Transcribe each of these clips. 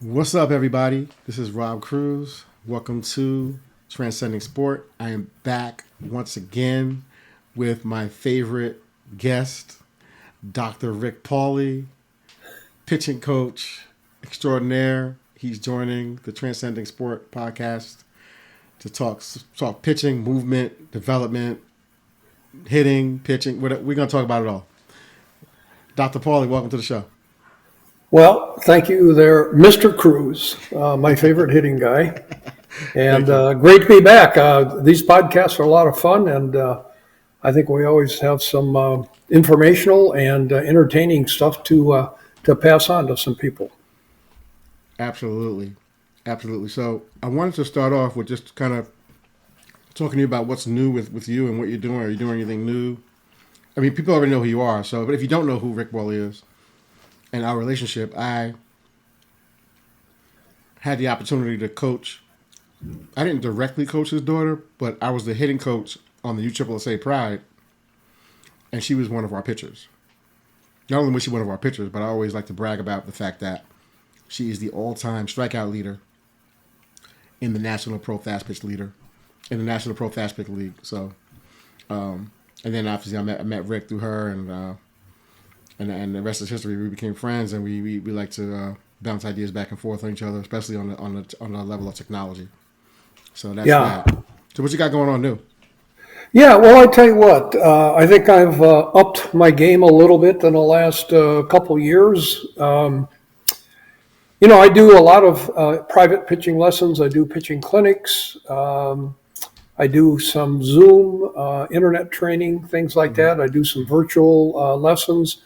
What's up, everybody? This is Rob Cruz. Welcome to Transcending Sport. I am back once again with my favorite guest, Dr. Rick Pauly, pitching coach extraordinaire. He's joining the Transcending Sport podcast to talk pitching, movement, development, hitting, pitching. We're going to talk about it all. Dr. Pauly, welcome to the show. Well, thank you there, Mr. Cruz, my favorite hitting guy. And great to be back. These podcasts are a lot of fun, and I think we always have some informational and entertaining stuff to pass on to some people. Absolutely. Absolutely. So I wanted to start off with just kind of talking to you about what's new with you and what you're doing. Are you doing anything new? I mean, people already know who you are. So, but if you don't know who Rick Pauly is and our relationship, I had the opportunity to coach. I didn't directly coach his daughter, but I was the hitting coach on the USSSA Pride, and she was one of our pitchers. Not only was she one of our pitchers, but I always like to brag about the fact that she is the all-time strikeout leader in the National Pro Fastpitch leader, in the National Pro Fastpitch League. So, and then obviously I met Rick through her, and the rest is history. We became friends, and we like to bounce ideas back and forth on each other, especially on the level of technology. So that's that. So what you got going on new? Yeah, well, I tell you what, I think I've upped my game a little bit in the last couple years. I do a lot of private pitching lessons. I do pitching clinics. I do some Zoom, internet training, things like that. I do some virtual lessons.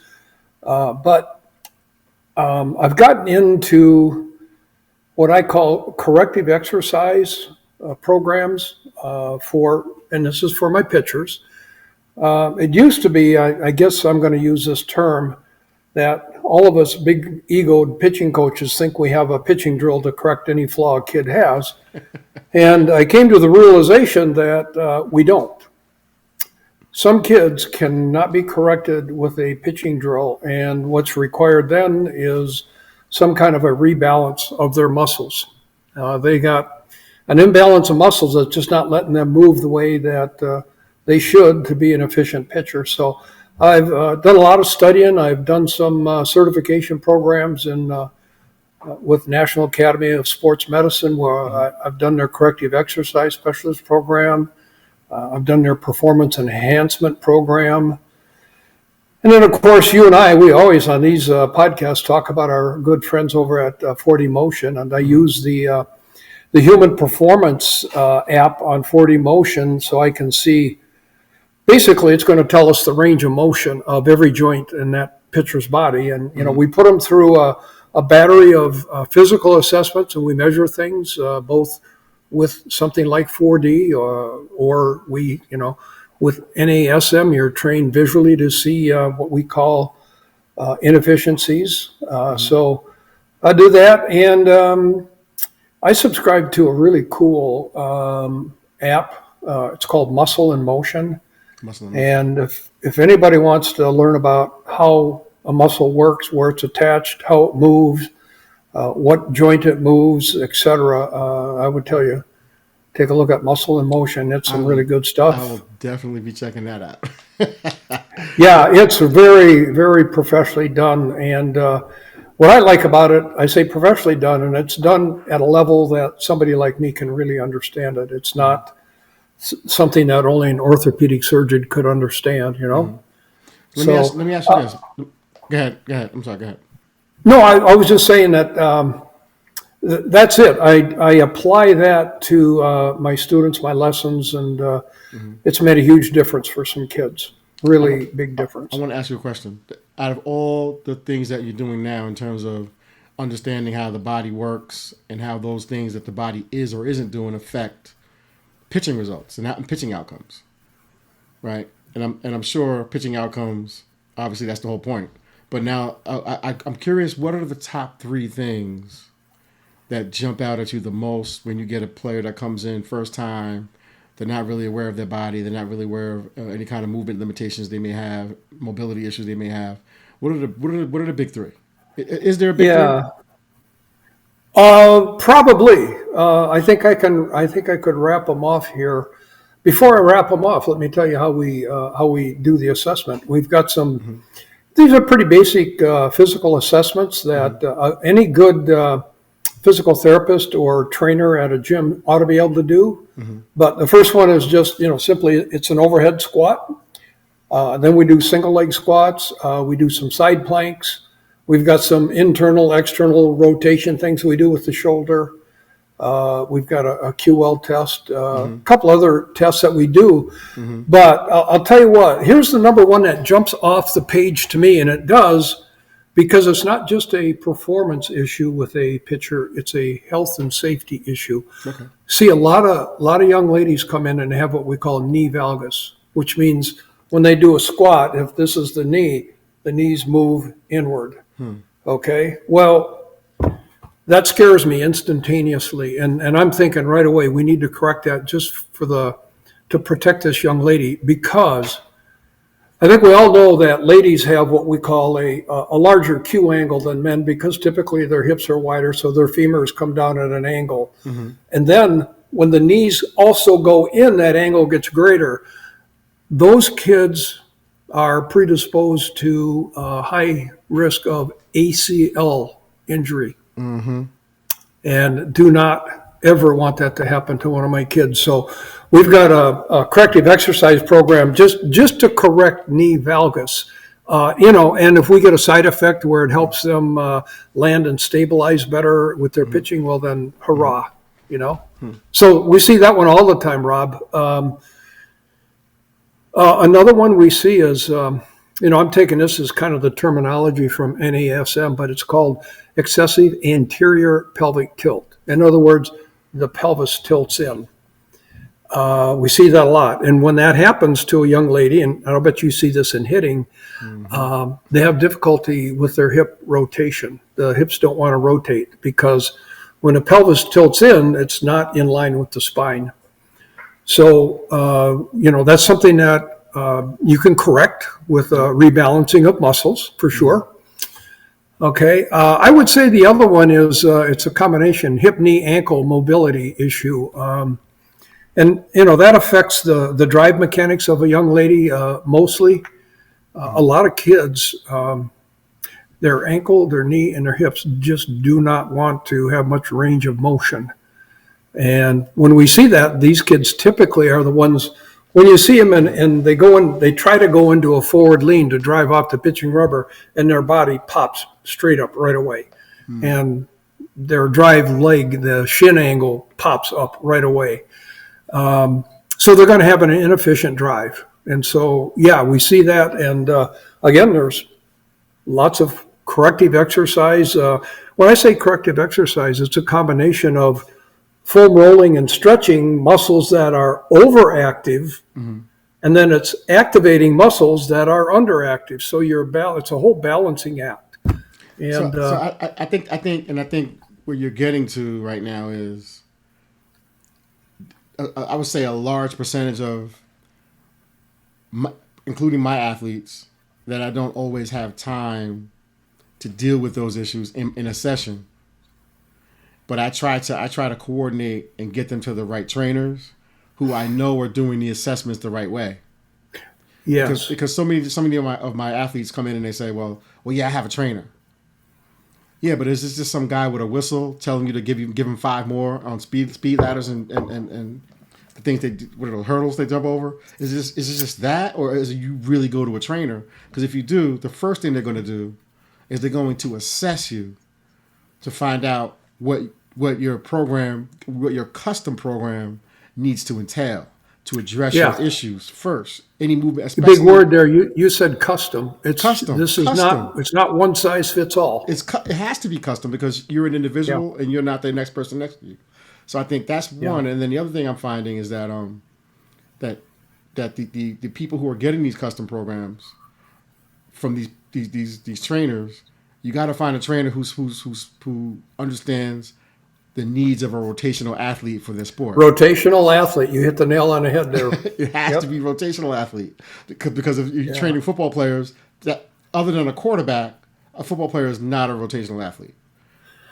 But I've gotten into what I call corrective exercise programs and this is for my pitchers. It used to be, I guess I'm going to use this term, that all of us big egoed pitching coaches think we have a pitching drill to correct any flaw a kid has. And I came to the realization that we don't. Some kids cannot be corrected with a pitching drill, and what's required then is some kind of a rebalance of their muscles. They got an imbalance of muscles that's just not letting them move the way that they should to be an efficient pitcher. So I've done a lot of studying. I've done some certification programs with National Academy of Sports Medicine, where I've done their corrective exercise specialist program. I've done their performance enhancement program. And then, of course, you and I, we always on these podcasts talk about our good friends over at 40 Motion. And I use the human performance app on 40 Motion so I can see, basically, it's going to tell us the range of motion of every joint in that pitcher's body. And, we put them through a battery of physical assessments, and we measure things both with something like 4D or we, with NASM, you're trained visually to see what we call inefficiencies. So I do that, and I subscribe to a really cool app. It's called Muscle in Motion. And if anybody wants to learn about how a muscle works, where it's attached, how it moves, what joint it moves, etc., I would tell you, take a look at Muscle in Motion. It's some really good stuff. I will definitely be checking that out. Yeah, it's very, very professionally done. And what I like about it, I say professionally done, and it's done at a level that somebody like me can really understand it. It's not something that only an orthopedic surgeon could understand, Let me ask you this. Go ahead. I'm sorry, go ahead. No, I was just saying that that's it. I apply that to my students, my lessons, and it's made a huge difference for some kids. Really big difference. I want to ask you a question. Out of all the things that you're doing now in terms of understanding how the body works and how those things that the body is or isn't doing affect pitching results and pitching outcomes, right? And I'm sure pitching outcomes, obviously that's the whole point. But now I'm curious, what are the top three things that jump out at you the most when you get a player that comes in first time? They're not really aware of their body. They're not really aware of any kind of movement limitations they may have, mobility issues they may have. What are the big three? Is there a big three? Probably. I think I can. I think I could wrap them off here. Before I wrap them off, let me tell you how we do the assessment. We've got some. Mm-hmm. These are pretty basic physical assessments that Mm-hmm. any good physical therapist or trainer at a gym ought to be able to do. Mm-hmm. But the first one is just simply it's an overhead squat. Then we do single leg squats. We do some side planks. We've got some internal, external rotation things we do with the shoulder. We've got a QL test, a couple other tests that we do. Mm-hmm. But I'll tell you what, here's the number one that jumps off the page to me, and it does because it's not just a performance issue with a pitcher, it's a health and safety issue. Okay. See, a lot of young ladies come in and have what we call knee valgus, which means when they do a squat, if this is the knees move inward. Okay, well, that scares me instantaneously, and I'm thinking right away we need to correct that just to protect this young lady, because I think we all know that ladies have what we call a larger Q angle than men, because typically their hips are wider, so their femurs come down at an angle, and then when the knees also go in, that angle gets greater. Those kids are predisposed to high risk of ACL injury, and do not ever want that to happen to one of my kids. So we've got a corrective exercise program just to correct knee valgus. And if we get a side effect where it helps them land and stabilize better with their pitching, well then, hurrah, So we see that one all the time, Rob. Another one we see is, I'm taking this as kind of the terminology from NASM, but it's called excessive anterior pelvic tilt. In other words, the pelvis tilts in. We see that a lot. And when that happens to a young lady, and I'll bet you see this in hitting, they have difficulty with their hip rotation. The hips don't want to rotate because when the pelvis tilts in, it's not in line with the spine. So, that's something that you can correct with rebalancing of muscles, for sure. Okay. I would say the other one is it's a combination hip, knee, ankle mobility issue. And that affects the drive mechanics of a young lady mostly. A lot of kids, their ankle, their knee, and their hips just do not want to have much range of motion. And when we see that, these kids typically are the ones, when you see them and they try to go into a forward lean to drive off the pitching rubber, and their body pops straight up right away. And their drive leg, the shin angle, pops up right away. So they're going to have an inefficient drive. And so, yeah, we see that. And again, there's lots of corrective exercise. When I say corrective exercise, it's a combination of foam rolling and stretching muscles that are overactive, and then it's activating muscles that are underactive. So it's a whole balancing act. And so I think what you're getting to right now is, I would say a large percentage of, including my athletes, that I don't always have time to deal with those issues in a session. But I try to coordinate and get them to the right trainers who I know are doing the assessments the right way. Yes. Because so many of my athletes come in and they say, well, yeah, I have a trainer. Yeah, but is this just some guy with a whistle telling you to give him 5 more on speed ladders and the things what are the hurdles they jump over? Is it just that, or is it you really go to a trainer? Because if you do, the first thing they're going to do is they're going to assess you to find out what your custom program needs to entail to address your issues first. Any movement, the big word there. You said custom. It's custom. This is custom. It's not one size fits all. It has to be custom because you're an individual and you're not the next person next to you. So I think that's one. And then the other thing I'm finding is that that the people who are getting these custom programs from these trainers, you got to find a trainer who understands the needs of a rotational athlete for their sport. Rotational athlete. You hit the nail on the head there. It has to be rotational athlete because if you're training football players, that other than a quarterback, a football player is not a rotational athlete.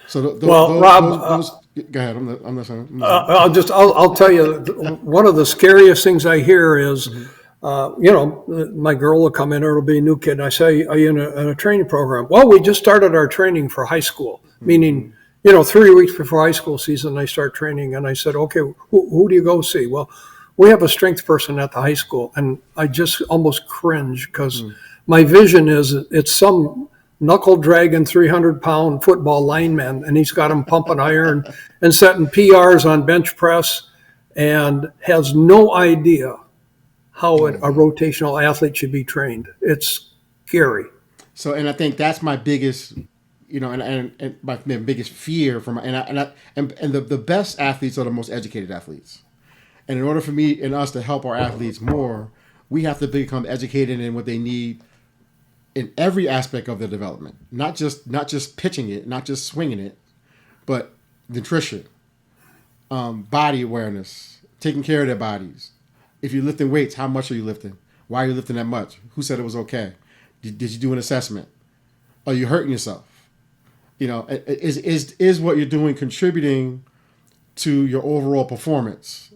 So Well, Rob, go ahead. I'm listening. I'll tell you, one of the scariest things I hear is, my girl will come in, or it'll be a new kid, and I say, are you in a training program? Well, we just started our training for high school, meaning, 3 weeks before high school season, I start training, and I said, okay, who do you go see? Well, we have a strength person at the high school, and I just almost cringe because my vision is it's some knuckle dragging 300-pound football lineman, and he's got him pumping iron and setting PRs on bench press, and has no idea how a rotational athlete should be trained. It's scary. So, and I think that's my biggest, and my biggest fear from, and the best athletes are the most educated athletes. And in order for me and us to help our athletes more, we have to become educated in what they need in every aspect of their development. Not just pitching it, not just swinging it, but nutrition, body awareness, taking care of their bodies. If you're lifting weights, how much are you lifting? Why are you lifting that much? Who said it was okay? Did you do an assessment? Are you hurting yourself? Is what you're doing contributing to your overall performance?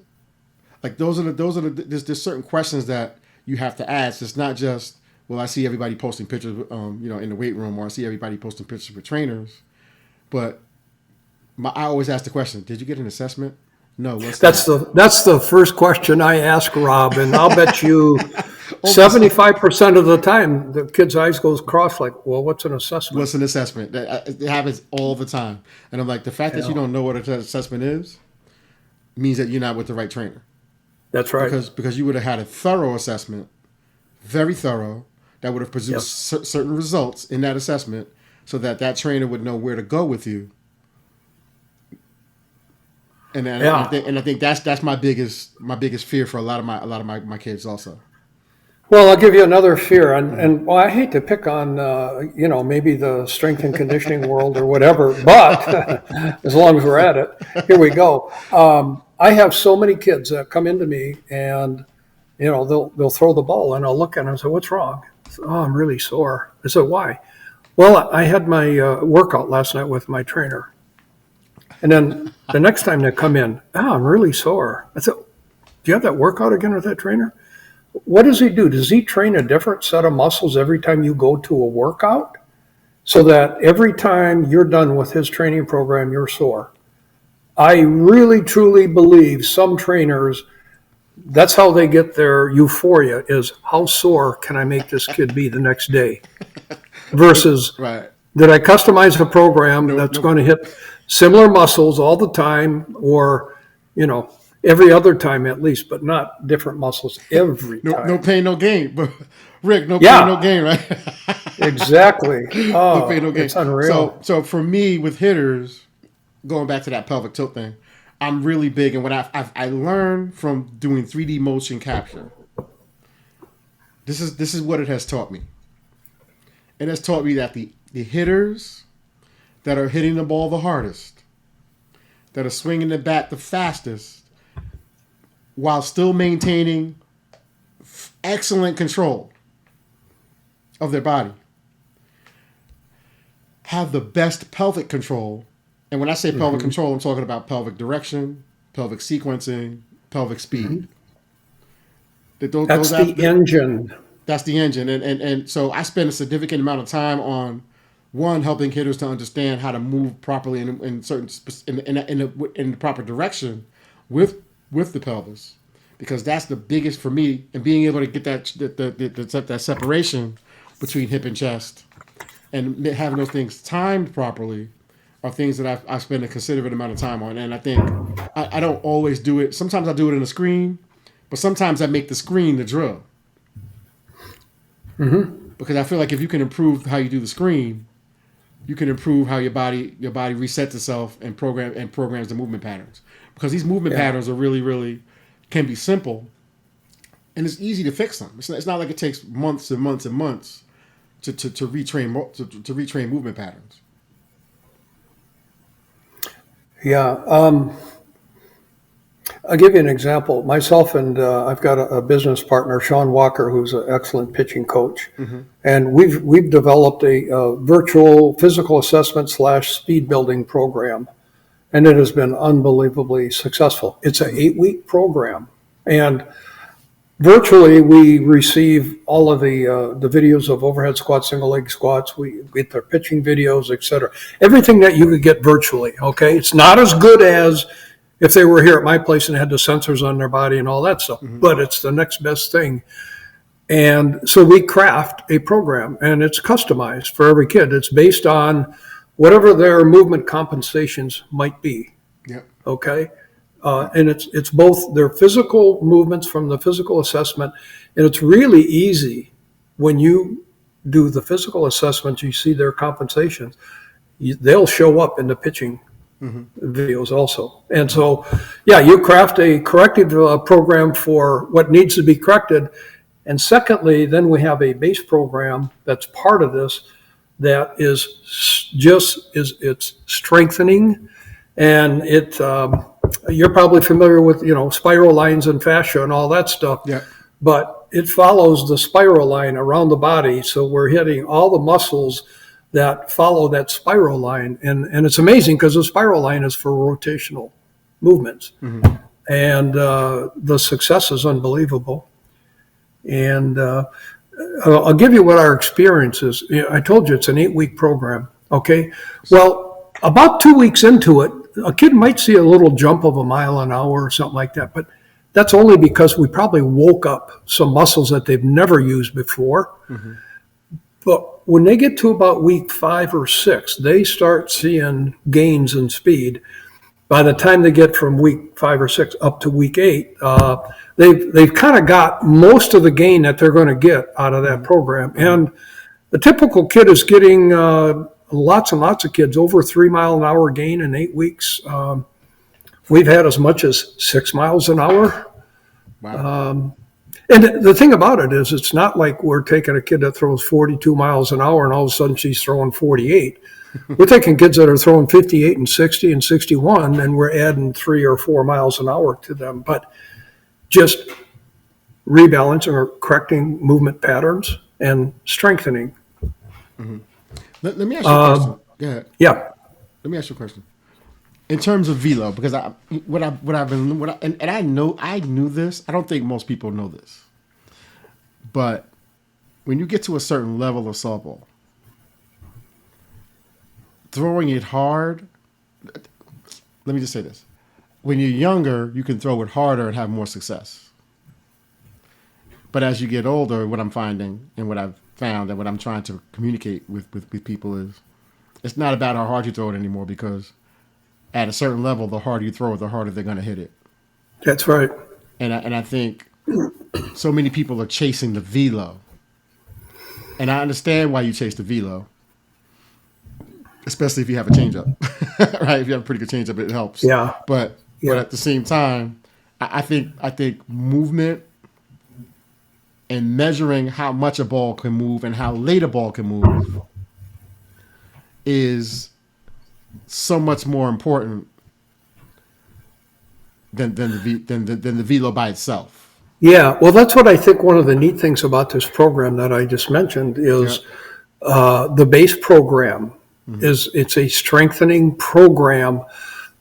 Like those are the there's certain questions that you have to ask. It's not just, well, I see everybody posting pictures, in the weight room, or I see everybody posting pictures with trainers, but I always ask the question: did you get an assessment? No. That's the first question I ask Rob, and I'll bet you 75% of the time the kid's eyes goes cross like, well, what's an assessment? What's an assessment? It happens all the time, and I'm like, the fact that you don't know what an assessment is means that you're not with the right trainer. That's right. Because you would have had a thorough assessment, very thorough, that would have produced certain results in that assessment, so that trainer would know where to go with you. And I think that's my biggest fear for a lot of my kids also. Well, I'll give you another fear, and I hate to pick on maybe the strength and conditioning world or whatever, but as long as we're at it, here we go. I have so many kids that come into me, and they'll throw the ball, and I'll look at them and say, "What's wrong?" I say, "Oh, I'm really sore." I said, "Why?" "Well, I had my workout last night with my trainer." And then the next time they come in, I'm really sore. I said, "Do you have that workout again with that trainer?" "What does he do? Does he train a different set of muscles every time you go to a workout so that every time you're done with his training program, you're sore?" I really, truly believe some trainers, that's how they get their euphoria, is how sore can I make this kid be the next day? Versus, right. Did I customize a program that's going to hit similar muscles all the time, or, every other time at least, but not different muscles every time? No pain, no gain. But Rick, no pain, no gain, right? Exactly. No pain, no gain. It's unreal. So for me with hitters, going back to that pelvic tilt thing, I'm really big, and what I learned from doing 3D motion capture. This is what it has taught me. It has taught me that the hitters that are hitting the ball the hardest, that are swinging the bat the fastest, while still maintaining excellent control of their body, have the best pelvic control. And when I say pelvic control, I'm talking about pelvic direction, pelvic sequencing, pelvic speed. That's the engine. That's the engine. And so I spend a significant amount of time on, one, helping hitters to understand how to move properly in the proper direction with the pelvis, because that's the biggest for me, and being able to get that separation between hip and chest and having those things timed properly are things that I spend a considerable amount of time on. And I think I don't always do it. Sometimes I do it in a screen, but sometimes I make the screen the drill. Because I feel like if you can improve how you do the screen, you can improve how your body resets itself and programs the movement patterns. Because these movement patterns are really, really can be simple, and it's easy to fix them. It's not like it takes months and months and months to retrain movement patterns. Yeah. I'll give you an example. Myself and I've got a business partner, Sean Walker, who's an excellent pitching coach, and we've developed a virtual physical assessment / speed building program, and it has been unbelievably successful. It's an 8-week program, and virtually we receive all of the videos of overhead squats, single leg squats. We get their pitching videos, etc. Everything that you could get virtually. Okay, it's not as good as if they were here at my place and had the sensors on their body and all that stuff, but it's the next best thing. And so we craft a program, and it's customized for every kid. It's based on whatever their movement compensations might be. Yep. Okay. And it's both their physical movements from the physical assessment, and it's really easy when you do the physical assessment. You see their compensations; they'll show up in the pitching videos also. And so, yeah, you craft a corrective program for what needs to be corrected, and secondly, then we have a base program that's part of this that is it's strengthening, and it. You're probably familiar with, spiral lines and fascia and all that stuff. Yeah. But it follows the spiral line around the body. So we're hitting all the muscles that follow that spiral line. And it's amazing because the spiral line is for rotational movements. And the success is unbelievable. And I'll give you what our experience is. I told you it's an 8-week program. Okay. Well, about 2 weeks into it, a kid might see a little jump of a mile an hour or something like that, but that's only because we probably woke up some muscles that they've never used before. But when they get to about week 5 or 6, they start seeing gains in speed. By the time they get from week 5 or 6 up to week 8, they've kind of got most of the gain that they're going to get out of that program. And the typical kid is getting lots and lots of kids over 3 mile an hour gain in 8 weeks. We've had as much as 6 miles an hour. Wow. And the thing about it is, it's not like we're taking a kid that throws 42 miles an hour and all of a sudden she's throwing 48. We're taking kids that are throwing 58 and 60 and 61, and we're adding 3 or 4 miles an hour to them. But just rebalancing or correcting movement patterns and strengthening. Let me ask you a question. Go ahead. Yeah. Let me ask you a question. In terms of velo, because I knew this. I don't think most people know this, but when you get to a certain level of softball, throwing it hard. Let me just say this: when you're younger, you can throw it harder and have more success. But as you get older, what I'm finding and what I've found and what I'm trying to communicate with people is, it's not about how hard you throw it anymore, because at a certain level, the harder you throw it, the harder they're going to hit it. That's right. And I think so many people are chasing the velo. And I understand why you chase the velo, especially if you have a changeup, right? If you have a pretty good changeup, it helps. Yeah. But at the same time, I think movement and measuring how much a ball can move and how late a ball can move is so much more important than the velo by itself. Yeah, well, that's what I think one of the neat things about this program that I just mentioned is the base program is it's a strengthening program.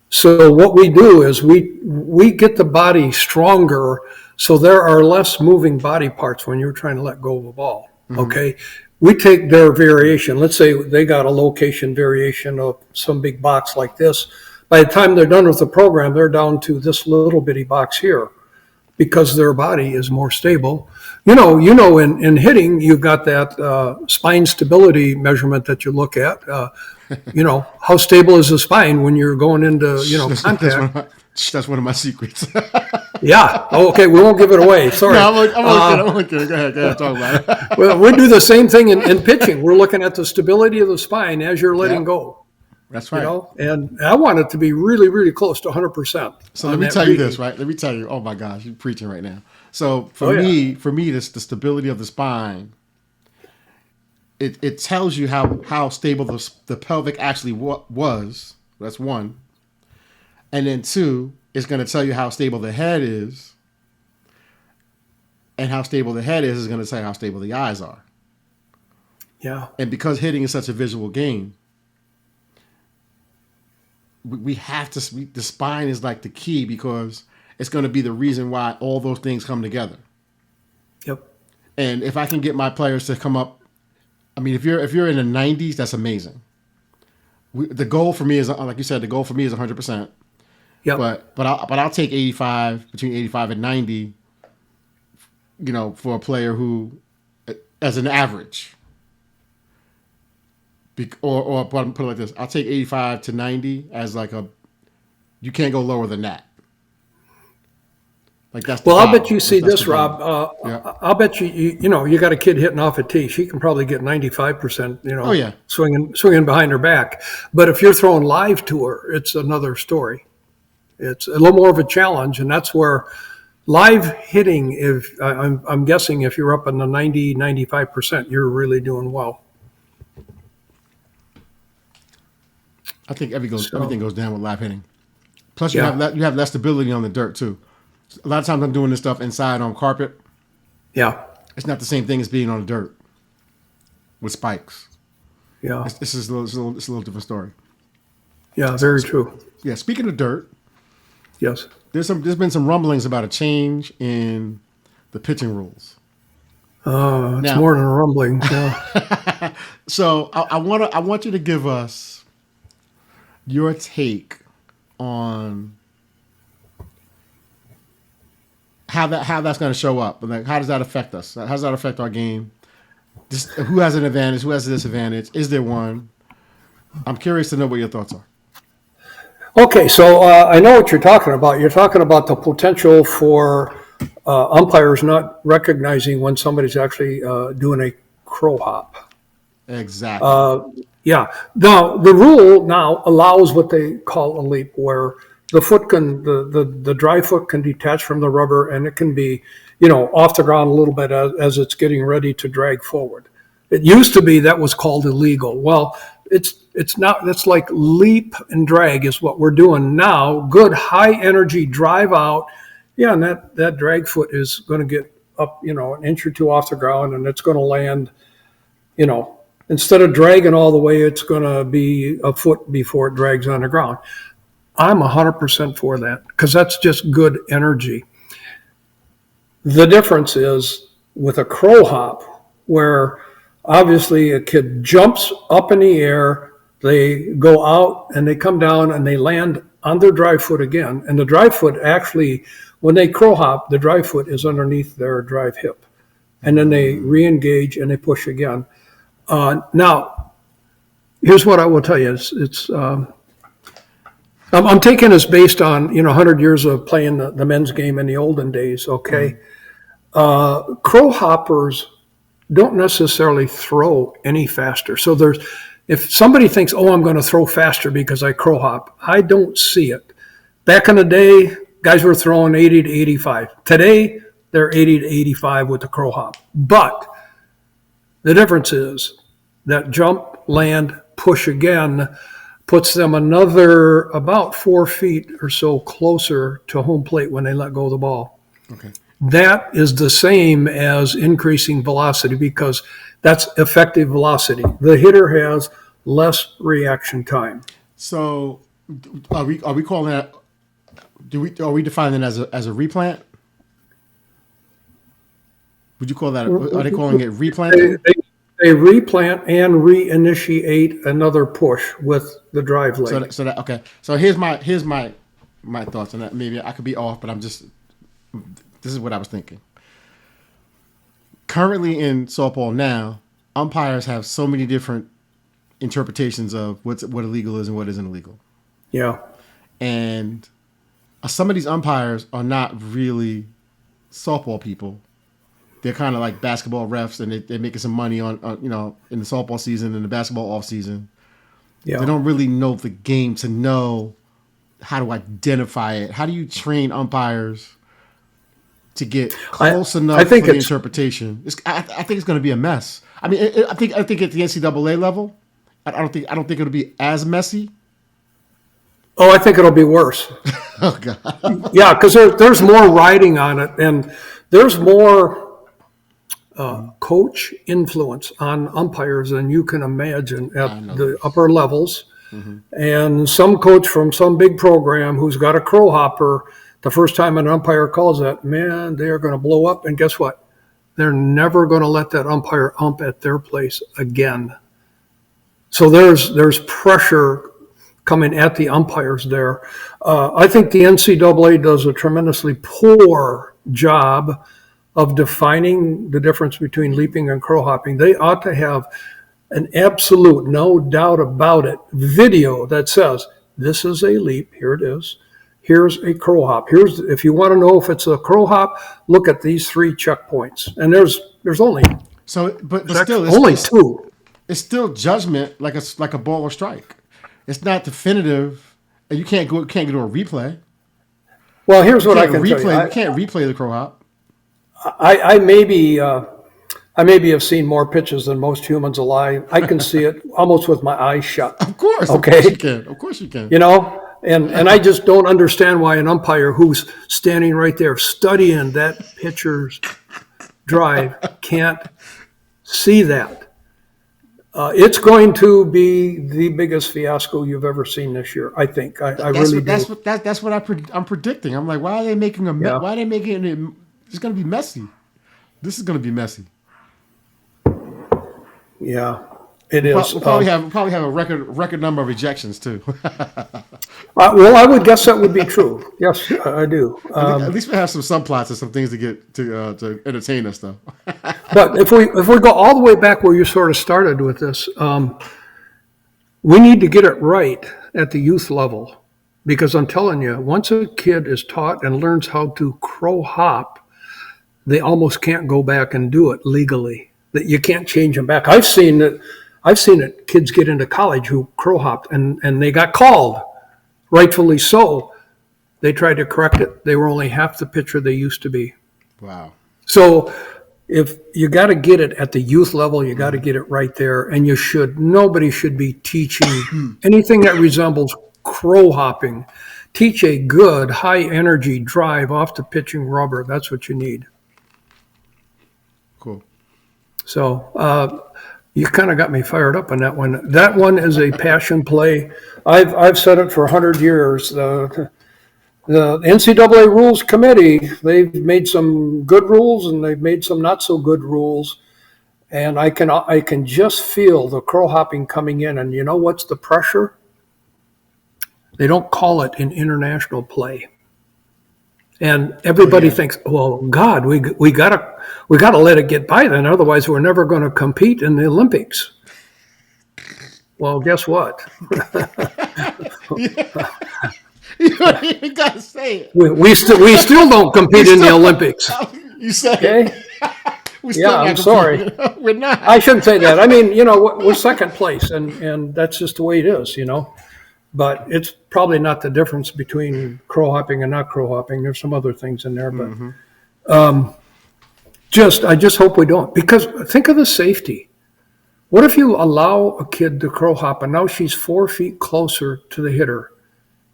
So what we do is we get the body stronger, so there are less moving body parts when you're trying to let go of a ball. Okay, we take their variation. Let's say they got a location variation of some big box like this. By the time they're done with the program, they're down to this little bitty box here, because their body is more stable. In hitting, you've got that spine stability measurement that you look at. How stable is the spine when you're going into, contact? That's one of my secrets. Yeah. Oh, okay. We won't give it away. Sorry. No, I'm only kidding. Go ahead. Talk about it. Well, we do the same thing in pitching. We're looking at the stability of the spine as you're letting go. That's right. And I want it to be really, really close to 100%. So let me tell you this, right? Let me tell you. Oh my gosh, you're preaching right now. So for me, this the stability of the spine. It tells you how stable the pelvic actually was. That's one. And then two, it's going to tell you how stable the head is, and how stable the head is going to tell you how stable the eyes are. Yeah. And because hitting is such a visual game, we have to. The spine is like the key, because it's going to be the reason why all those things come together. Yep. And if I can get my players to come up, I mean, if you're in the 90s, that's amazing. The goal for me is, like you said, the goal for me is 100%. Yep. But I'll take 85, between 85 and 90. For a player who, as an average. Or put it like this: I'll take 85 to 90 as like you can't go lower than that. Like that's. Well, I'll bet you see this, Rob. Yeah. I'll bet you got a kid hitting off a tee. She can probably get 95%. Oh yeah. Swinging behind her back. But if you're throwing live to her, it's another story. It's a little more of a challenge, and that's where live hitting. If I'm guessing, if you're up in the 90-95%, you're really doing well. I think everything goes down with live hitting. Plus, you Yeah. have less stability on the dirt too. A lot of times I'm doing this stuff inside on carpet. Yeah. It's not the same thing as being on the dirt with spikes. Yeah. It's a little different story. Yeah. Very true. Yeah. Speaking of dirt, Yes. there's been some rumblings about a change in the pitching rules. It's Now- more than a rumbling. Yeah. So I want you to give us your take on how that's going to show up, and like how does that affect us? How does that affect our game? Who has an advantage? Who has a disadvantage? Is there one? I'm curious to know what your thoughts are. Okay, so I know what you're talking about. You're talking about the potential for umpires not recognizing when somebody's actually doing a crow hop. Exactly. Yeah. Now the rule now allows what they call a leap, where the foot can the dry foot can detach from the rubber, and it can be off the ground a little bit as it's getting ready to drag forward. It used to be that was called illegal. Well, it's not. That's like leap and drag is what we're doing now. Good high energy drive out. Yeah, and that drag foot is going to get up an inch or two off the ground, and it's going to land. Instead of dragging all the way, it's going to be a foot before it drags on the ground. I'm 100% for that, because that's just good energy. The difference is with a crow hop, where obviously a kid jumps up in the air, they go out and they come down and they land on their dry foot again. And the dry foot actually, when they crow hop, the dry foot is underneath their drive hip. And then they re-engage and they push again. Now, here's what I will tell you. I'm taking this based on 100 years of playing the men's game in the olden days. Okay, crow hoppers don't necessarily throw any faster. So if somebody thinks, oh, I'm going to throw faster because I crow hop, I don't see it. Back in the day, guys were throwing 80 to 85. Today, they're 80 to 85 with the crow hop. But the difference is that jump, land, push again puts them another about 4 feet or so closer to home plate when they let go of the ball. Okay. That is the same as increasing velocity, because that's effective velocity. The hitter has less reaction time. So, are we calling that? Are we defining it as a replant? Would you call that? Are they calling it replanting? They replant and reinitiate another push with the drive leg. So that okay. So here's my thoughts on that. Maybe I could be off, but this is what I was thinking. Currently in softball now, umpires have so many different interpretations of what illegal is and what isn't illegal. Yeah. And some of these umpires are not really softball people. They're kind of like basketball refs, and they're making some money on in the softball season and the basketball off season. Yeah. They don't really know the game to know how to identify it. How do you train umpires to get close enough for the interpretation? I think it's going to be a mess. I mean, I think at the NCAA level, I don't think it'll be as messy. Oh, I think it'll be worse. Oh God. Yeah, because there's more riding on it, and there's more coach influence on umpires than you can imagine I at know the this. upper levels. Hmm. And some coach from some big program who's got a crow hopper, the first time an umpire calls that, man, they're going to blow up. And guess what? They're never going to let that umpire ump at their place again. So there's pressure coming at the umpires there. I think the NCAA does a tremendously poor job of defining the difference between leaping and crow hopping. They ought to have an absolute, no doubt about it, video that says, this is a leap, here it is. Here's a crow hop. Here's, if you want to know if it's a crow hop, look at these 3 checkpoints. And there's only So, but still, only 2. it's still judgment, like a ball or strike. It's not definitive, and you can't go to a replay. Well, here's You what I can't can tell replay. you. You can't replay the crow hop. I maybe have seen more pitches than most humans alive. I can see it almost with my eyes shut. Of course, Okay. Of course you can. Of course you can. You know, and I just don't understand why an umpire who's standing right there studying that pitcher's drive can't see that. It's going to be the biggest fiasco you've ever seen this year. I think. I really do. That's what I'm predicting. I'm like, why are they making Yeah. why are they making it? It's going to be messy. This is going to be messy. Yeah, it is. We'll probably have a record number of ejections too. Well, I would guess that would be true. Yes, I do. At least we have some subplots and some things to get to entertain us, though. But if we go all the way back where you sort of started with this, we need to get it right at the youth level, because I'm telling you, once a kid is taught and learns how to crow hop, they almost can't go back and do it legally. That you can't change them back. I've seen it. Kids get into college who crow hopped and they got called, rightfully so. They tried to correct it. They were only half the pitcher they used to be. Wow. So if you got to get it at the youth level, you got to get it right there. And nobody should be teaching anything that resembles crow hopping. Teach a good high energy drive off the pitching rubber. That's what you need. Cool. So you kind of got me fired up on that one. That one is a passion play. I've said it for 100 years. The NCAA Rules Committee, they've made some good rules and they've made some not so good rules. And I can just feel the crow hopping coming in. And you know what's the pressure? They don't call it an international play. And everybody thinks, well, God, we gotta let it get by then, otherwise we're never going to compete in the Olympics. Well, guess what? You don't even got to say it. We still don't compete in the Olympics. You say Okay. it. I'm sorry. We're not. I shouldn't say that. I mean, we're second place, and that's just the way it is, But it's probably not the difference between crow hopping and not crow hopping. There's some other things in there, but I just hope we don't. Because think of the safety. What if you allow a kid to crow hop, and now she's 4 feet closer to the hitter,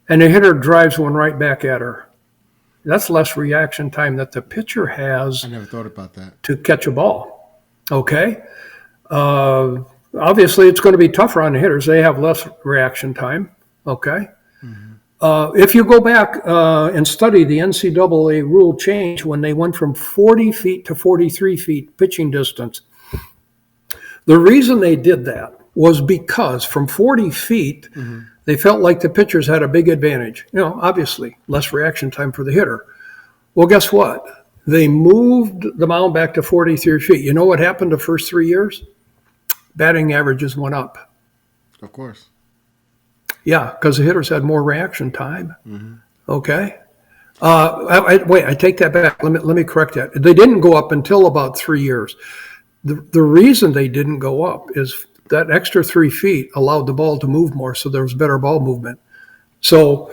and the hitter drives one right back at her? That's less reaction time that the pitcher has. I never thought about that. To catch a ball. Okay. Obviously, it's going to be tougher on the hitters. They have less reaction time. Okay. Mm-hmm. If you go back and study the NCAA rule change when they went from 40 feet to 43 feet pitching distance, the reason they did that was because from 40 feet, they felt like the pitchers had a big advantage. Obviously, less reaction time for the hitter. Well, guess what? They moved the mound back to 43 feet. You know what happened the first 3 years? Batting averages went up. Of course. Yeah, because the hitters had more reaction time. Mm-hmm. Okay. I take that back. Let me correct that. They didn't go up until about 3 years. The reason they didn't go up is that extra 3 feet allowed the ball to move more, so there was better ball movement. So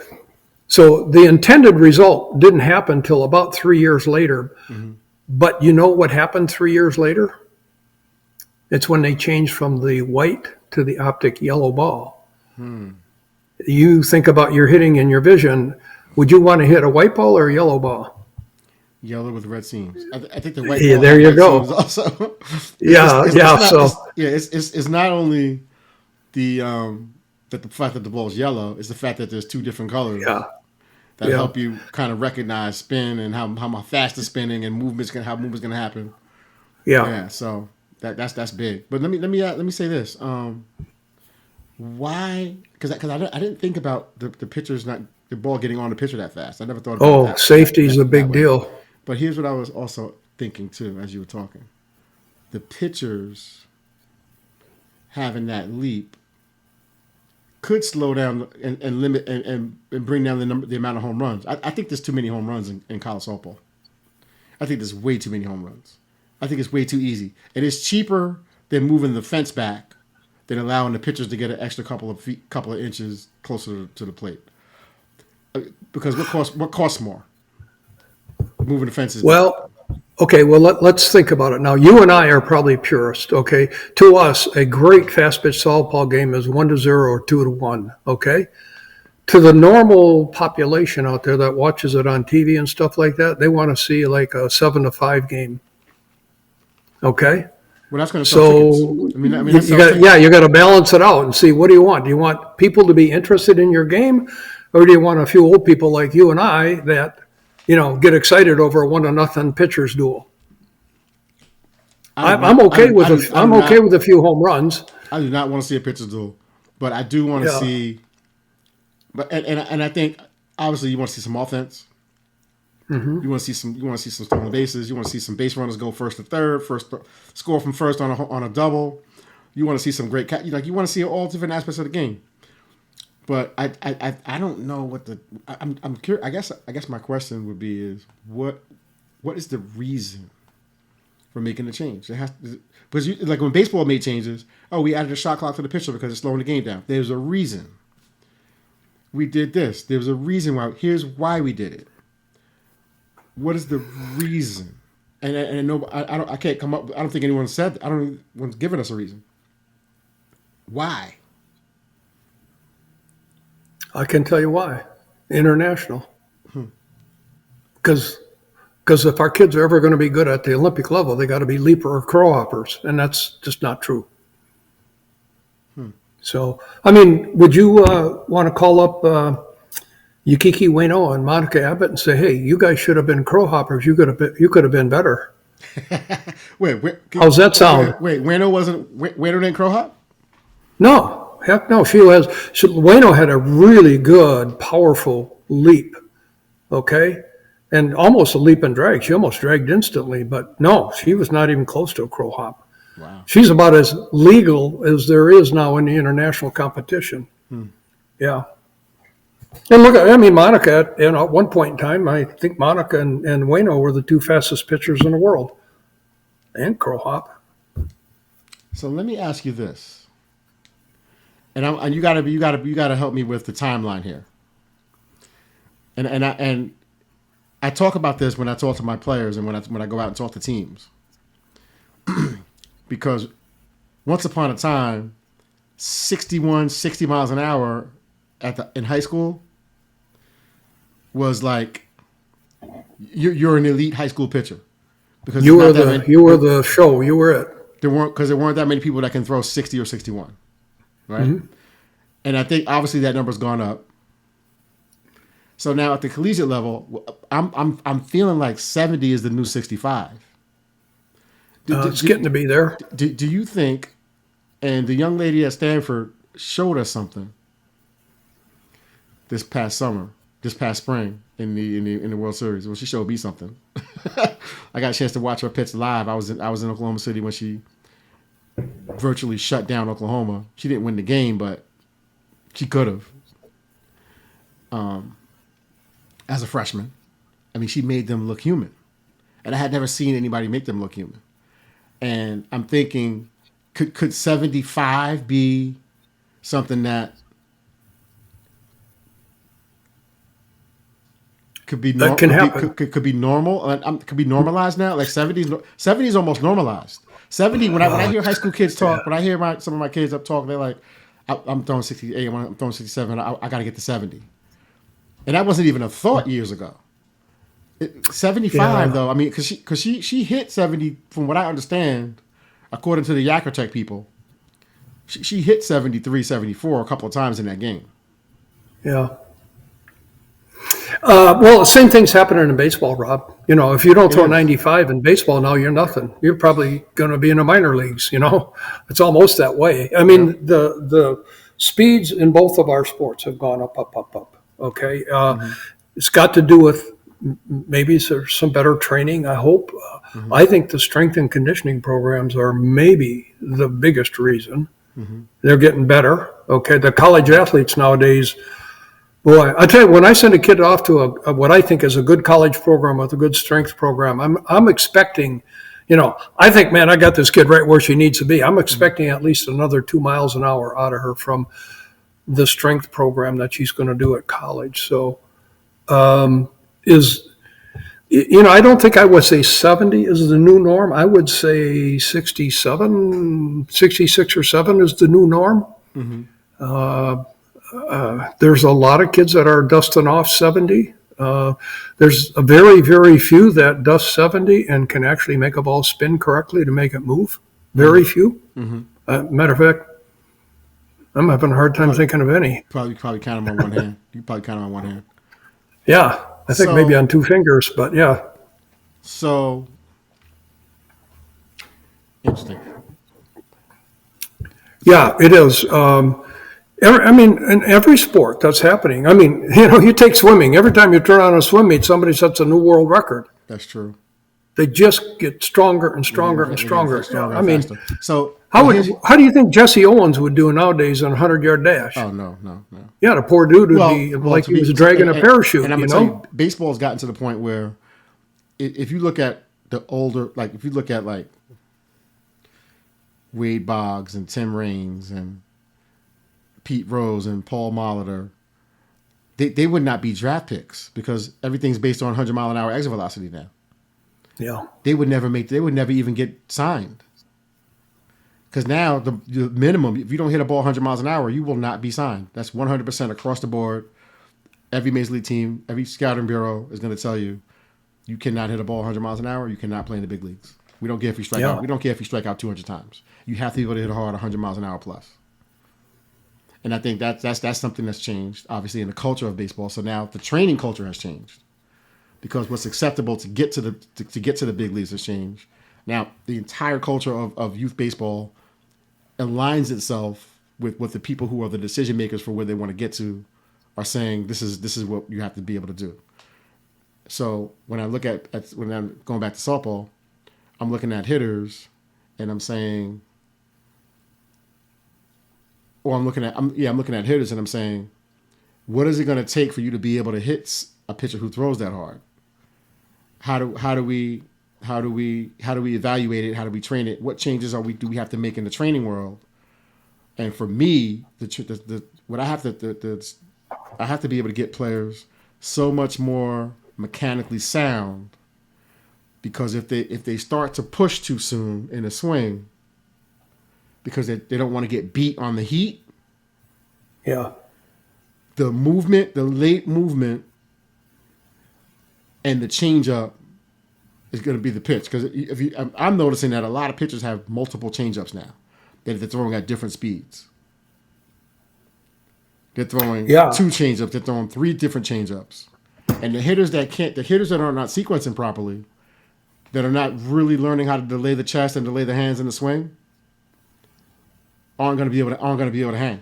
the intended result didn't happen until about 3 years later. Mm-hmm. But you know what happened 3 years later? It's when they changed from the white to the optic yellow ball. You think about your hitting and your vision. Would you want to hit a white ball or a yellow ball? Yellow with red seams. I think the white Yeah, ball there has you red seams go. also. Yeah, yeah. So It's not only the that the fact that the ball is yellow. It's the fact that there's two different colors yeah, that yeah, help you kind of recognize spin and how fast the spinning and how movements gonna happen. yeah. Yeah, so that's big. But let me say this. Why? Because I didn't think about the pitchers not the ball getting on the pitcher that fast. I never thought about it Oh, safety is a that big way. deal. But here's what I was also thinking too as you were talking. The pitchers having that leap could slow down and limit and bring down the amount of home runs. I think there's too many home runs in college softball. I think there's way too many home runs. I think it's way too easy. And it's cheaper than moving the fence back than allowing the pitchers to get an extra couple of inches closer to the plate. Because what costs more? Moving the fences back. Well, okay. Well, let's think about it now. You and I are probably purists. Okay. To us, a great fast pitch softball game is 1-0 or 2-1. Okay. To the normal population out there that watches it on TV and stuff like that, they want to see like a 7-5 game. Okay. Well, that's going to sell tickets. You got to balance it out and see, what do you want? Do you want people to be interested in your game, or do you want a few old people like you and I that, get excited over a 1-0 pitchers duel? I'm okay with a few home runs. I do not want to see a pitcher's duel, but I do want to see. But and I think obviously you want to see some offense. Mm-hmm. You want to see some stolen bases. You want to see some base runners go first to third, score from first on a double. You want to see some great you want to see all different aspects of the game. But I don't know what I'm curious. I guess my question would be is what is the reason for making the change? It has to, because like when baseball made changes, we added a shot clock to the pitcher because it's slowing the game down. There's a reason we did this. There's a reason why. Here's why we did it. What is the reason? And no, I can't come up. I don't think anyone said. I don't think anyone's given us a reason. Why? I can tell you why. International. Because if our kids are ever going to be good at the Olympic level, they got to be leaper or crow hoppers, and that's just not true. So, I mean, would you want to call up Yukiki Ueno and Monica Abbott and say, "Hey, you guys should have been crow hoppers. You could have been better." wait, how's that sound? Wait, Ueno didn't crow hop? No, heck no. Ueno had a really good, powerful leap. Okay, and almost a leap and drag. She almost dragged instantly, but no, she was not even close to a crow hop. Wow. She's about as legal as there is now in the international competition. Yeah. And look, Monica, at one point in time, I think Monica and Ueno were the two fastest pitchers in the world. And crow hop. So let me ask you this. And you gotta help me with the timeline here. And I talk about this when I talk to my players and when I go out and talk to teams. Because once upon a time, 60 miles an hour in high school was like you're an elite high school pitcher. Because you were the show. You were it. There weren't that many people that can throw 60 or 61, right? Mm-hmm. And I think obviously that number's gone up. So now at the collegiate level, I'm feeling like 70 is the new 65. It's getting to be there. Do you think? And the young lady at Stanford showed us something this past spring in the World Series. Well, she showed me something. I got a chance to watch her pitch live. I was in Oklahoma City when she virtually shut down Oklahoma. She didn't win the game, but she could have. As a freshman, I mean, she made them look human, and I had never seen anybody make them look human. And I'm thinking, could 75 be something that could be that can happen? Could be normal. Could be normalized now. Like 70 is almost normalized. 70. When I hear high school kids talk, when I hear some of my kids up talk, they're like, I'm throwing 68, I'm throwing 67, I got to get to 70. And that wasn't even a thought years ago. 75 though, I mean, because she hit 70 from what I understand, according to the Yakkertech people. She hit 73, 74 a couple of times in that game. Yeah. Well, the same thing's happening in baseball, Rob. You know, if you don't throw 95 in baseball now, you're nothing. You're probably going to be in the minor leagues. You know, it's almost that way. I mean, the speeds in both of our sports have gone up. Okay, it's got to do with maybe there's some better training. I hope. I think the strength and conditioning programs are maybe the biggest reason. They're getting better. Okay, the college athletes nowadays. Boy, I tell you, when I send a kid off to a what I think is a good college program with a good strength program, I'm expecting, you know, I think, man, I got this kid right where she needs to be. I'm expecting at least another 2 miles an hour out of her from the strength program that she's going to do at college. So, you know, I don't think I would say 70 is the new norm. I would say 67, 66 or 7 is the new norm. There's a lot of kids that are dusting off 70. There's a very, very few that dust 70 and can actually make a ball spin correctly to make it move. Very few. Matter of fact, I'm having a hard time thinking of any. Probably count them on one hand. You probably count them on one hand. Yeah, I think maybe on 2 fingers, but yeah. So, interesting. Yeah, it is. I mean, in every sport that's happening. I mean, you know, you take swimming. Every time you turn on a swim meet, somebody sets a new world record. That's true. They just get stronger and stronger and stronger. I mean, so how do you think Jesse Owens would do nowadays on a 100-yard dash? Oh, no. Yeah, the poor dude would be like he was dragging a parachute. And I'm you going to know, tell you, baseball has gotten to the point where if you look at the older, like if you look at like Wade Boggs and Tim Raines and Pete Rose and Paul Molitor, they would not be draft picks because everything's based on 100-mile-an-hour exit velocity now. Yeah, they would never even get signed. Because now the minimum, if you don't hit a ball 100 miles an hour, you will not be signed. That's 100% across the board. Every major league team, every scouting bureau is going to tell you, you cannot hit a ball 100 miles an hour. You cannot play in the big leagues. We don't care if you strike out. We don't care if you strike out 200 times. You have to be able to hit a hard 100 miles an hour plus. And I think that's something that's changed, obviously, in the culture of baseball. So now the training culture has changed because what's acceptable to get to the big leagues has changed. Now the entire culture of youth baseball aligns itself with what the people who are the decision makers for where they want to get to are saying. This is what you have to be able to do. So when I look at when I'm going back to softball, I'm looking at hitters, and I'm saying. Or I'm looking at hitters and I'm saying, what is it going to take for you to be able to hit a pitcher who throws that hard? How do we evaluate it? How do we train it? What changes do we have to make in the training world? And for me, I have to be able to get players so much more mechanically sound, because if they start to push too soon in a swing, because they don't want to get beat on the heat. Yeah. The movement, the late movement, and the changeup is going to be the pitch. Because I'm noticing that a lot of pitchers have multiple changeups now that they're throwing at different speeds. They're throwing 2 changeups. They're throwing 3 different changeups. And the hitters that are not sequencing properly, that are not really learning how to delay the chest and delay the hands in the swing, aren't going to be able to hang.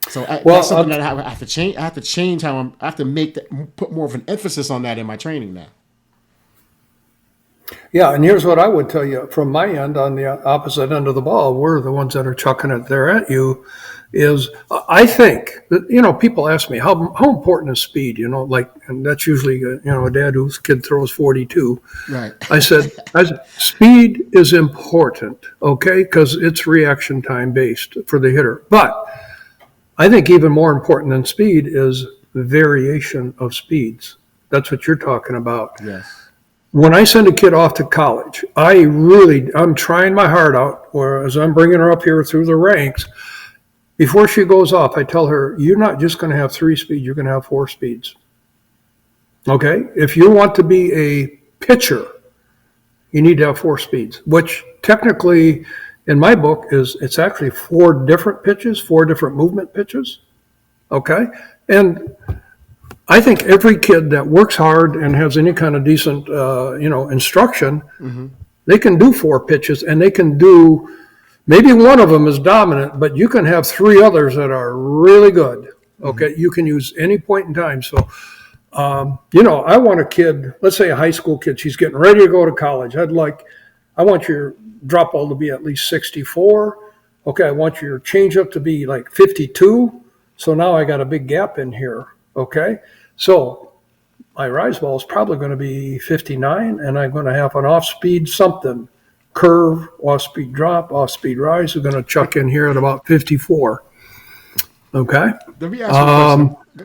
So that's something that I have to change. I have to change I have to put more of an emphasis on that in my training now. Yeah, and here's what I would tell you from my end, on the opposite end of the ball, we're the ones that are chucking it there at you, is I think that, you know, people ask me, how important is speed? You know, like, and that's usually, a dad whose kid throws 42. Right. I said, speed is important, okay, because it's reaction time based for the hitter. But I think even more important than speed is the variation of speeds. That's what you're talking about. Yes. When I send a kid off to college, I'm trying my heart out, whereas I'm bringing her up here through the ranks. Before she goes off, I tell her, you're not just going to have 3 speeds, you're going to have 4 speeds. Okay? If you want to be a pitcher, you need to have 4 speeds, which technically in my book it's actually 4 different pitches, 4 different movement pitches. Okay? And I think every kid that works hard and has any kind of decent, instruction, they can do 4 pitches, and they can do, maybe one of them is dominant, but you can have 3 others that are really good. Okay, you can use any point in time. So, I want a kid, let's say a high school kid, she's getting ready to go to college. I want your drop ball to be at least 64. Okay, I want your changeup to be like 52. So now I got a big gap in here. Okay, so my rise ball is probably going to be 59, and I'm going to have an off-speed something, curve, off-speed drop, off-speed rise. We're going to chuck in here at about 54. Okay. Let me ask you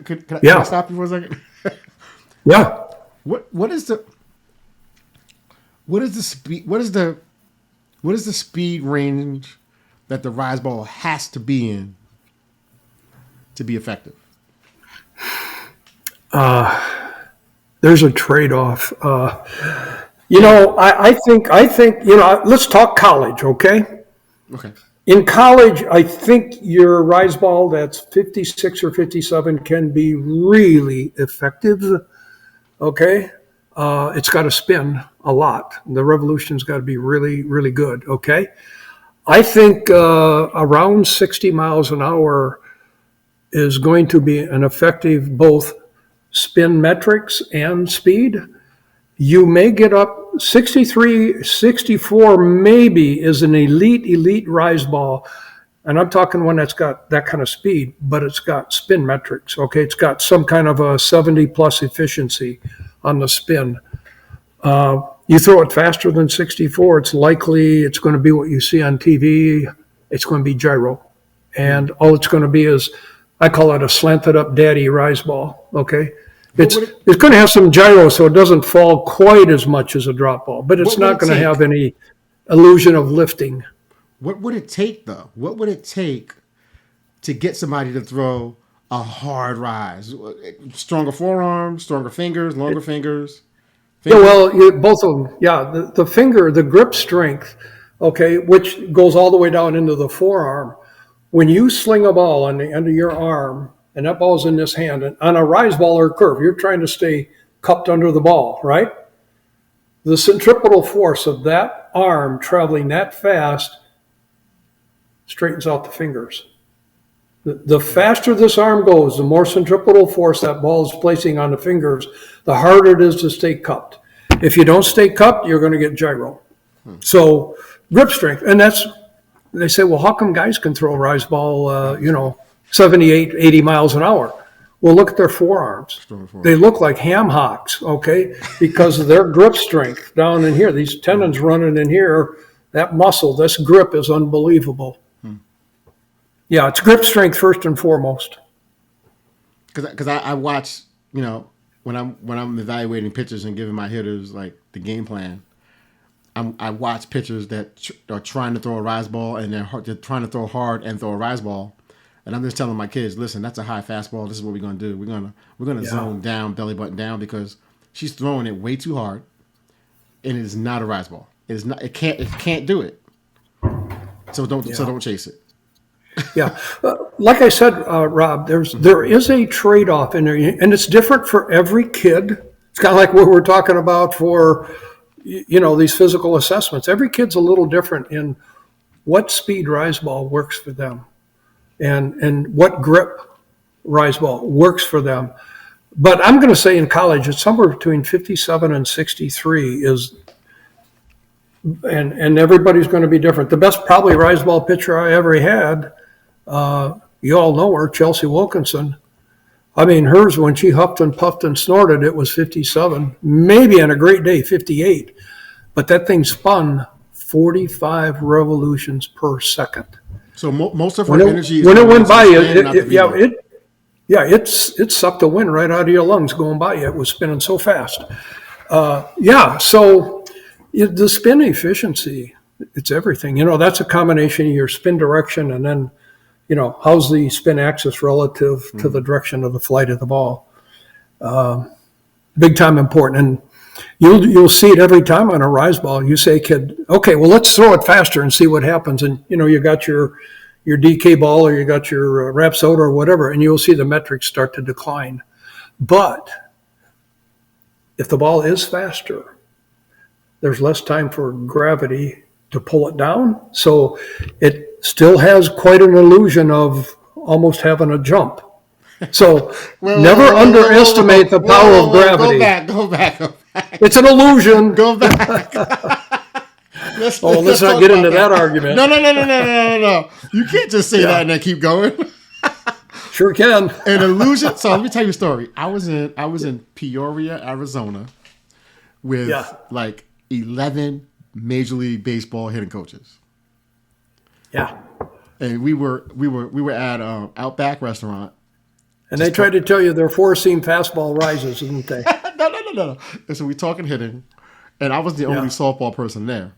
a question. Can I stop you for a second? Yeah. What is the speed range that the rise ball has to be in to be effective? There's a trade-off. I think, let's talk college, okay? Okay. In college, I think your rise ball that's 56 or 57 can be really effective, okay? It's got to spin a lot. The revolution's got to be really, really good, okay? I think around 60 miles an hour is going to be an effective both spin metrics and speed. You may get up 63, 64 maybe is an elite rise ball. And I'm talking one that's got that kind of speed, but it's got spin metrics. Okay, it's got some kind of a 70 plus efficiency on the spin. You throw it faster than 64, it's likely it's going to be what you see on TV. It's going to be gyro. And all it's going to be is, I call it a slanted up daddy rise ball. Okay. It's going to have some gyro, so it doesn't fall quite as much as a drop ball, but it's not going to have any illusion of lifting. What would it take, though? What would it take to get somebody to throw a hard rise? Stronger forearms, stronger fingers, longer fingers? Yeah, well, both of them. Yeah, the finger, the grip strength, okay, which goes all the way down into the forearm. When you sling a ball on the end of your arm, and that ball's in this hand, and on a rise ball or curve, you're trying to stay cupped under the ball, right? The centripetal force of that arm traveling that fast straightens out the fingers. The faster this arm goes, the more centripetal force that ball is placing on the fingers, the harder it is to stay cupped. If you don't stay cupped, you're going to get gyro. So grip strength, and they say, well, how come guys can throw a rise ball, 78, 80 miles an hour? Well, look at their forearms. They look like ham hocks, okay, because of their grip strength down in here. These tendons running in here, that muscle, this grip is unbelievable. Yeah, it's grip strength first and foremost. Because I watch, when I'm evaluating pitchers and giving my hitters like the game plan, I watch pitchers that are trying to throw a rise ball, and they're trying to throw hard and throw a rise ball. And I'm just telling my kids, listen, that's a high fastball. This is what we're gonna do. We're gonna zone down, belly button down, because she's throwing it way too hard, and it is not a rise ball. It is not. It can't do it. So don't chase it. Yeah, like I said, Rob, there is a trade-off in there, and it's different for every kid. It's kind of like what we're talking about for these physical assessments. Every kid's a little different in what speed rise ball works for them. And what grip rise ball works for them. But I'm going to say in college, it's somewhere between 57 and 63 and everybody's going to be different. The best probably rise ball pitcher I ever had, you all know her, Chelsea Wilkinson. I mean, hers, when she huffed and puffed and snorted, it was 57, maybe on a great day, 58. But that thing spun 45 revolutions per second. So most of her energy is when it went by you, it sucked the wind right out of your lungs going by you. It was spinning so fast. So the spin efficiency, it's everything. That's a combination of your spin direction and then, how's the spin axis relative to the direction of the flight of the ball? Big time important. And you'll see it every time on a rise ball. You say, kid, okay, well, let's throw it faster and see what happens. And, you got your DK ball or you got your Rapsoda or whatever, and you'll see the metrics start to decline. But if the ball is faster, there's less time for gravity to pull it down. So it still has quite an illusion of almost having a jump. So never underestimate the power of gravity. Go back. It's an illusion. Go back. let's not get into that argument. No. You can't just say that and then keep going. Sure can. An illusion. So let me tell you a story. I was in Peoria, Arizona, with like 11 Major League Baseball hitting coaches. Yeah. And we were at Outback Restaurant. And they tried to tell you they're four-seam fastball rises, didn't they? No. And so we talking hitting, and I was the only softball person there.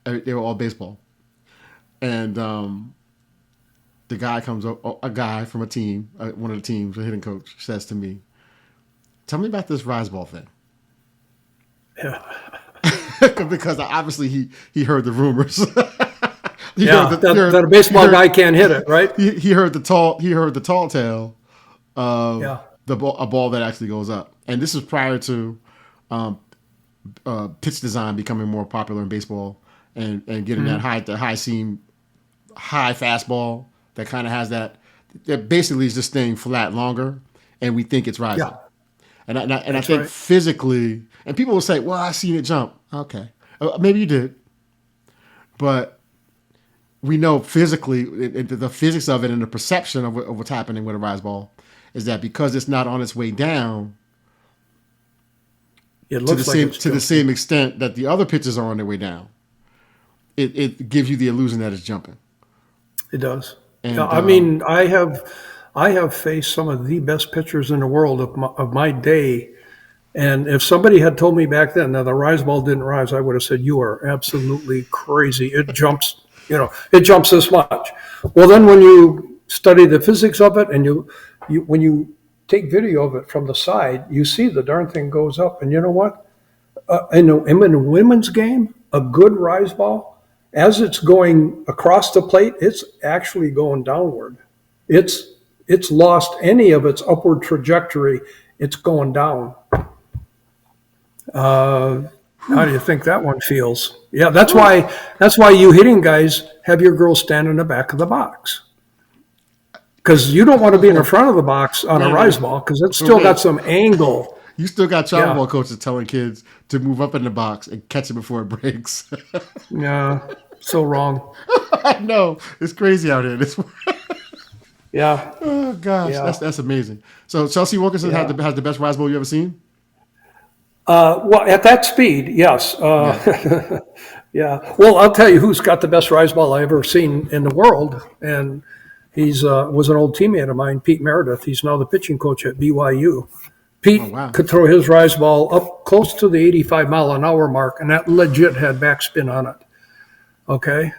They were all baseball. And the guy comes up, a guy from a team, one of the teams, a hitting coach, says to me, "Tell me about this rise ball thing." Yeah. Because obviously he heard the rumors. That a baseball guy can't hit it, right? He heard the tall tale of a ball that actually goes up. And this is prior to pitch design becoming more popular in baseball and getting that high seam, high fastball that kind of has that basically is just staying flat longer, and we think it's rising. Yeah. And I think physically, and people will say, "Well, I seen it jump." Okay, maybe you did, but we know physically, the physics of it and the perception of what's happening with a rise ball is that because it's not on its way down, it looks to the same extent that the other pitches are on their way down, it gives you the illusion that it's jumping. It does. And, I mean, I have faced some of the best pitchers in the world of my day. And if somebody had told me back then that the rise ball didn't rise, I would have said, "You are absolutely crazy. It jumps, it jumps this much." Well, then when you study the physics of it and when you take video of it from the side, you see the darn thing goes up. And you know what? In a women's game, a good rise ball, as it's going across the plate, it's actually going downward. It's lost any of its upward trajectory. It's going down. How do you think that one feels? Yeah, that's why you hitting guys have your girls stand in the back of the box. Because you don't want to be in the front of the box on a rise ball because it's still got some angle. You still got travel ball coaches telling kids to move up in the box and catch it before it breaks. Yeah, so wrong. I know. It's crazy out here. Yeah. Oh, gosh. Yeah. That's amazing. So Chelsea Wilkinson has the best rise ball you ever seen? Well, at that speed, yes. Yeah. Well, I'll tell you who's got the best rise ball I ever seen in the world, and he's was an old teammate of mine, Pete Meredith. He's now the pitching coach at BYU. Pete could throw his rise ball up close to the 85-mile-an-hour mark, and that legit had backspin on it. Okay?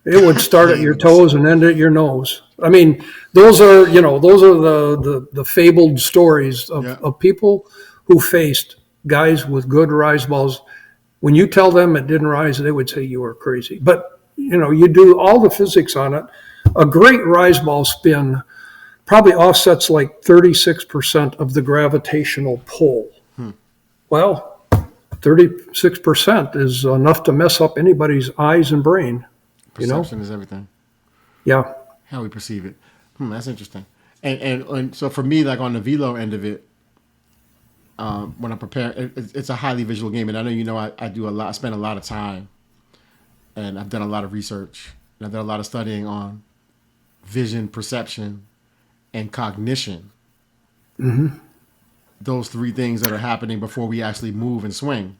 It would start at your toes and end at your nose. I mean, those are the fabled stories of people who faced guys with good rise balls. When you tell them it didn't rise, they would say you were crazy. But, you do all the physics on it. A great rise ball spin probably offsets like 36% of the gravitational pull. Well, 36% is enough to mess up anybody's eyes and brain. Perception is everything. Yeah. How we perceive it. That's interesting. And so for me, like on the velo end of it, when I prepare, it's a highly visual game. And I know, I do a lot, I spend a lot of time and I've done a lot of research and I've done a lot of studying on vision, perception, and cognition. Mm-hmm. Those three things that are happening before we actually move and swing.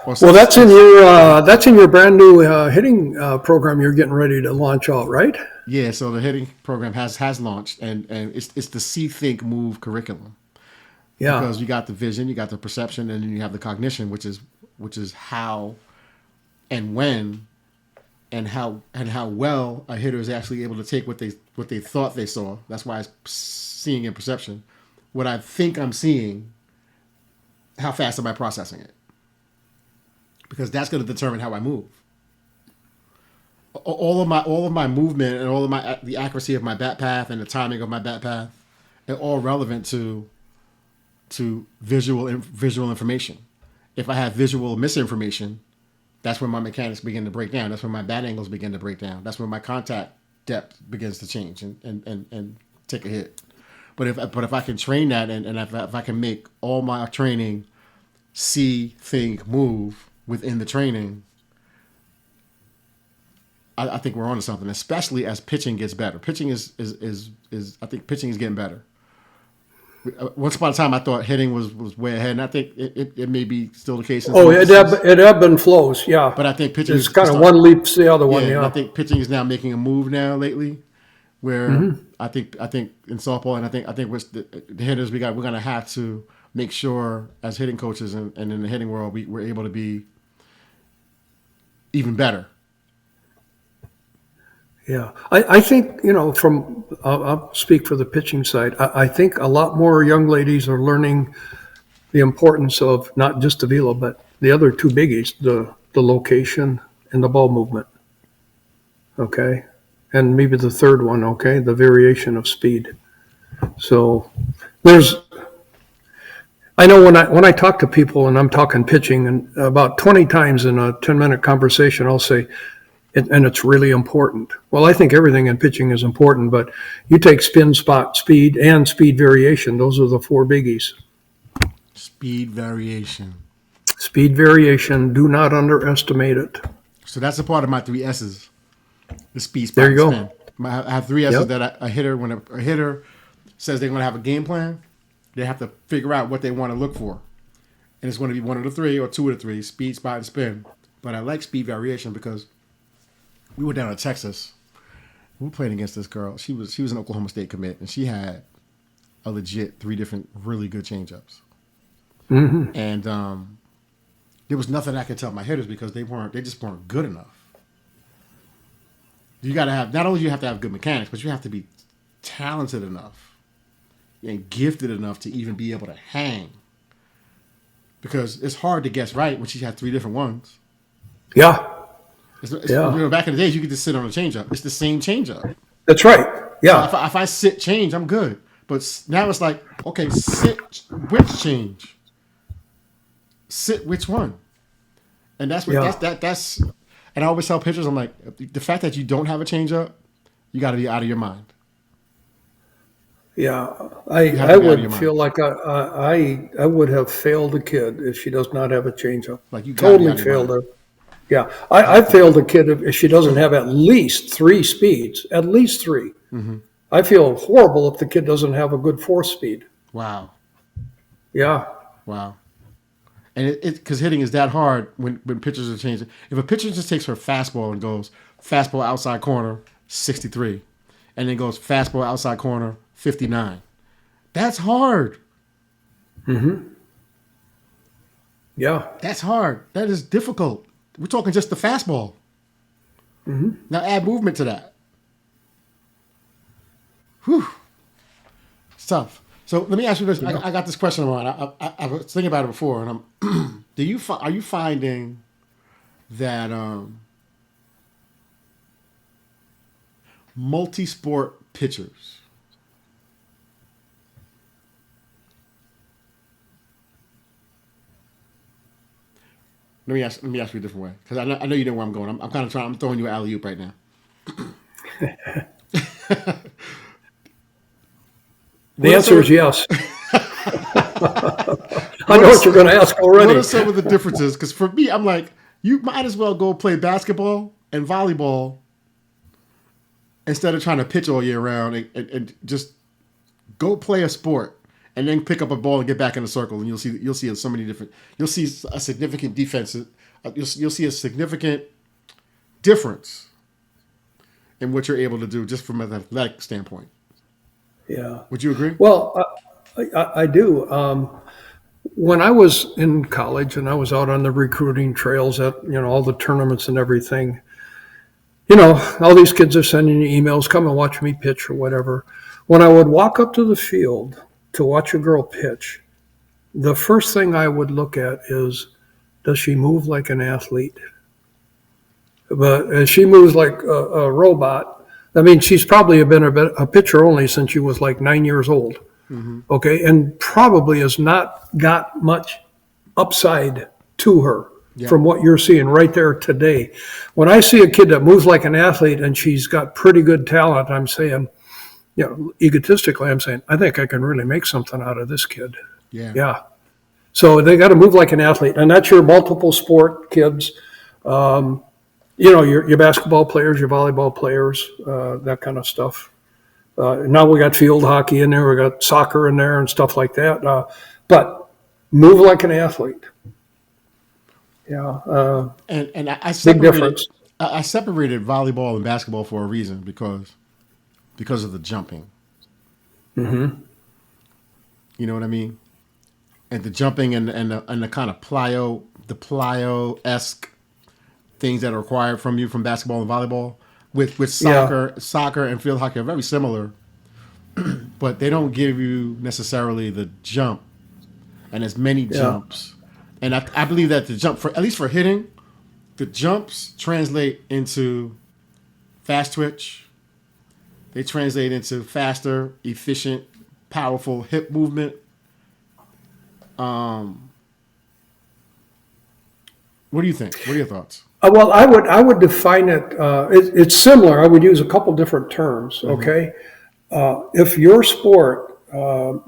Well, that's in your brand new hitting program you're getting ready to launch out, right? Yeah. So the hitting program has launched, and it's the See, Think, Move curriculum. Yeah. Because you got the vision, you got the perception, and then you have the cognition, which is how and when and how well a hitter is actually able to take what they thought they saw. That's why it's seeing and perception. What I think I'm seeing, how fast am I processing it? Because that's going to determine how I move. All of my movement and the accuracy of my bat path and the timing of my bat path are all relevant to visual information. If I have visual misinformation, that's when my mechanics begin to break down. That's when my bat angles begin to break down. That's when my contact depth begins to change and take a hit. But if I can train that and if I can make all my training see, think, move within the training, I think we're onto something. Especially as pitching gets better. Pitching is I think pitching is getting better. Once upon a time, I thought hitting was way ahead, and I think it may be still the case. It ebb and flows, yeah. But I think pitching is kind of one leaps the other one, yeah. I think pitching is now making a move now lately, where I think in softball, and I think with the hitters we're going to have to make sure as hitting coaches and in the hitting world we're able to be even better. Yeah, I think, I'll speak for the pitching side. I think a lot more young ladies are learning the importance of not just the velo, but the other two biggies, the location and the ball movement. Okay. And maybe the third one, okay, the variation of speed. So I know when I talk to people and I'm talking pitching, and about 20 times in a 10-minute conversation, I'll say, and it's really important. Well, I think everything in pitching is important, but you take spin, spot, speed, and speed variation. Those are the four biggies. Speed variation. Speed variation. Do not underestimate it. So that's a part of my 3 S's. The speed, spot, there you and spin. I have 3 S's Yep. that a hitter, when a hitter says they're going to have a game plan, they have to figure out what they want to look for. And it's going to be one of the 3 or 2 of the 3, speed, spot, and spin. But I like speed variation because we were down in Texas. We were playing against this girl. She was an Oklahoma State commit, and she had a legit 3 different really good changeups. Mm-hmm. And there was nothing I could tell my hitters because they just weren't good enough. You got to have, not only do you have to have good mechanics, but you have to be talented enough and gifted enough to even be able to hang. Because it's hard to guess right when she had 3 different ones. Yeah. Back in the days, you could just sit on a changeup. It's the same changeup. That's right. Yeah. So if I sit change, I'm good. But now it's like, okay, sit which change? Sit which one? And that's what that's. And I always tell pitchers, I'm like, the fact that you don't have a changeup, you got to be out of your mind. Yeah, I would feel like I would have failed a kid if she does not have a changeup. Like you totally failed her. Yeah, I failed a kid if she doesn't have at least 3 speeds, at least 3. Mm-hmm. I feel horrible if the kid doesn't have a good 4th speed. Wow. Yeah. Wow. And because hitting is that hard when pitchers are changing. If a pitcher just takes her fastball and goes fastball outside corner 63, and then goes fastball outside corner 59, that's hard. Mm-hmm. Yeah. That's hard. That is difficult. We're talking just the fastball. Mm-hmm. Now add movement to that. Whew. It's tough. So let me ask you this. I got this question on. I was thinking about it before, and are you finding that multi-sport pitchers Let me ask you a different way, because I know you know where I'm going. I'm kind of I'm throwing you an alley-oop right now. The answer is yes. I know what you're going to ask already. What are some of the differences? Because for me, I'm like, you might as well go play basketball and volleyball instead of trying to pitch all year round and just go play a sport and then pick up a ball and get back in the circle, and you'll see so many different. You'll see a significant defense. You'll see a significant difference in what you're able to do just from an athletic standpoint. Yeah. Would you agree? Well, I do. When I was in college and I was out on the recruiting trails at all the tournaments and everything, all these kids are sending you emails, come and watch me pitch or whatever. When I would walk up to the field to watch a girl pitch, the first thing I would look at is, does she move like an athlete? But if she moves like a robot, I mean, she's probably been a pitcher only since she was like 9 years old. Okay, and probably has not got much upside to her from what you're seeing right there today. When I see a kid that moves like an athlete and she's got pretty good talent, I'm saying, egotistically, I'm saying, I think I can really make something out of this kid. Yeah. So they got to move like an athlete, and that's your multiple sport kids. Your basketball players, your volleyball players, that kind of stuff. Now we got field hockey in there, we got soccer in there and stuff like that. But move like an athlete. Yeah. And I big separated, difference. I separated volleyball and basketball for a reason because of the jumping. You know what I mean? And the jumping and the kind of plyo-esque things that are required from you from basketball and volleyball. With soccer and field hockey are very similar, but they don't give you necessarily the jump and as many jumps. And I believe that the jump, at least for hitting, the jumps translate into fast twitch. They translate into faster, efficient, powerful hip movement. What do you think? What are your thoughts? Well, I would define it. It's similar. I would use a couple different terms. Okay, if your sport, to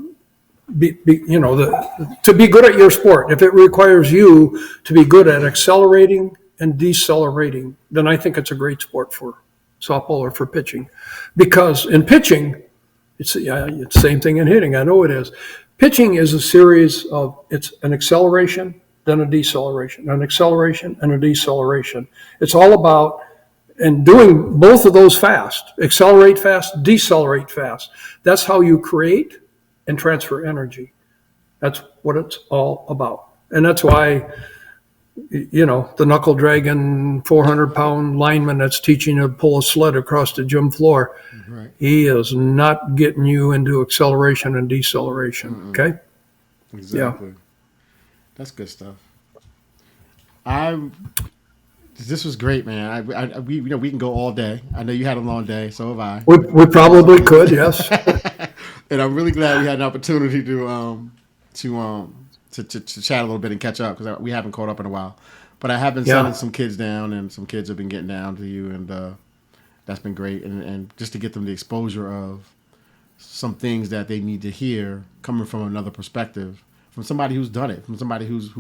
be good at your sport, if it requires you to be good at accelerating and decelerating, then I think it's a great sport for softball or for pitching, because in pitching, it's the same thing in hitting. I know it is. Pitching is a series of it's an acceleration, then a deceleration, an acceleration, and a deceleration. It's all about and doing both of those fast. Accelerate fast, decelerate fast. That's how you create and transfer energy. That's what it's all about. And that's why, the knuckle dragging 400-pound lineman that's teaching you to pull a sled across the gym floor, he is not getting you into acceleration and deceleration. Okay? Exactly. Yeah. That's good stuff. This was great, man. We can go all day. I know you had a long day, so have I. We probably could, yes. And I'm really glad we had an opportunity to chat a little bit and catch up, because we haven't caught up in a while. But I have been sending some kids down, and some kids have been getting down to you, and that's been great. And just to get them the exposure of some things that they need to hear coming from another perspective, from somebody who's done it, from somebody who's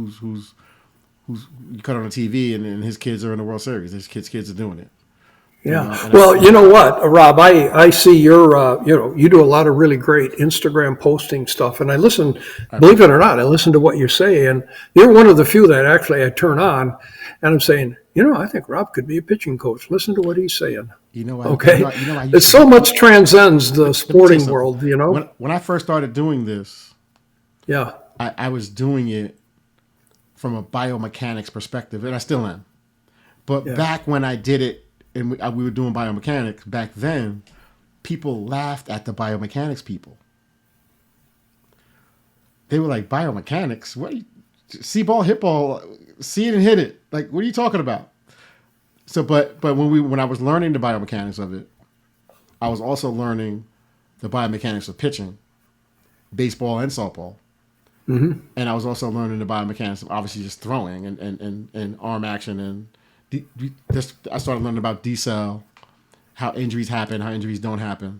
you cut on the TV and his kids are in the World Series. His kids are doing it. Yeah. Well, you know what, Rob, I see your, you do a lot of really great Instagram posting stuff, and I listen, believe it or not, I listen to what you say, and you're one of the few that actually I turn on, and I'm saying, I think Rob could be a pitching coach. Listen to what he's saying. Okay. It so much transcends the sporting world, When I first started doing this, I was doing it from a biomechanics perspective, and I still am. But back when I did it, and we were doing biomechanics back then, people laughed at the biomechanics people. They were like, biomechanics? What? See ball, hit ball, see it and hit it. Like, what are you talking about? So, but when I was learning the biomechanics of it, I was also learning the biomechanics of pitching, baseball and softball. And I was also learning the biomechanics of obviously just throwing and arm action, and I started learning about decel, how injuries happen, how injuries don't happen.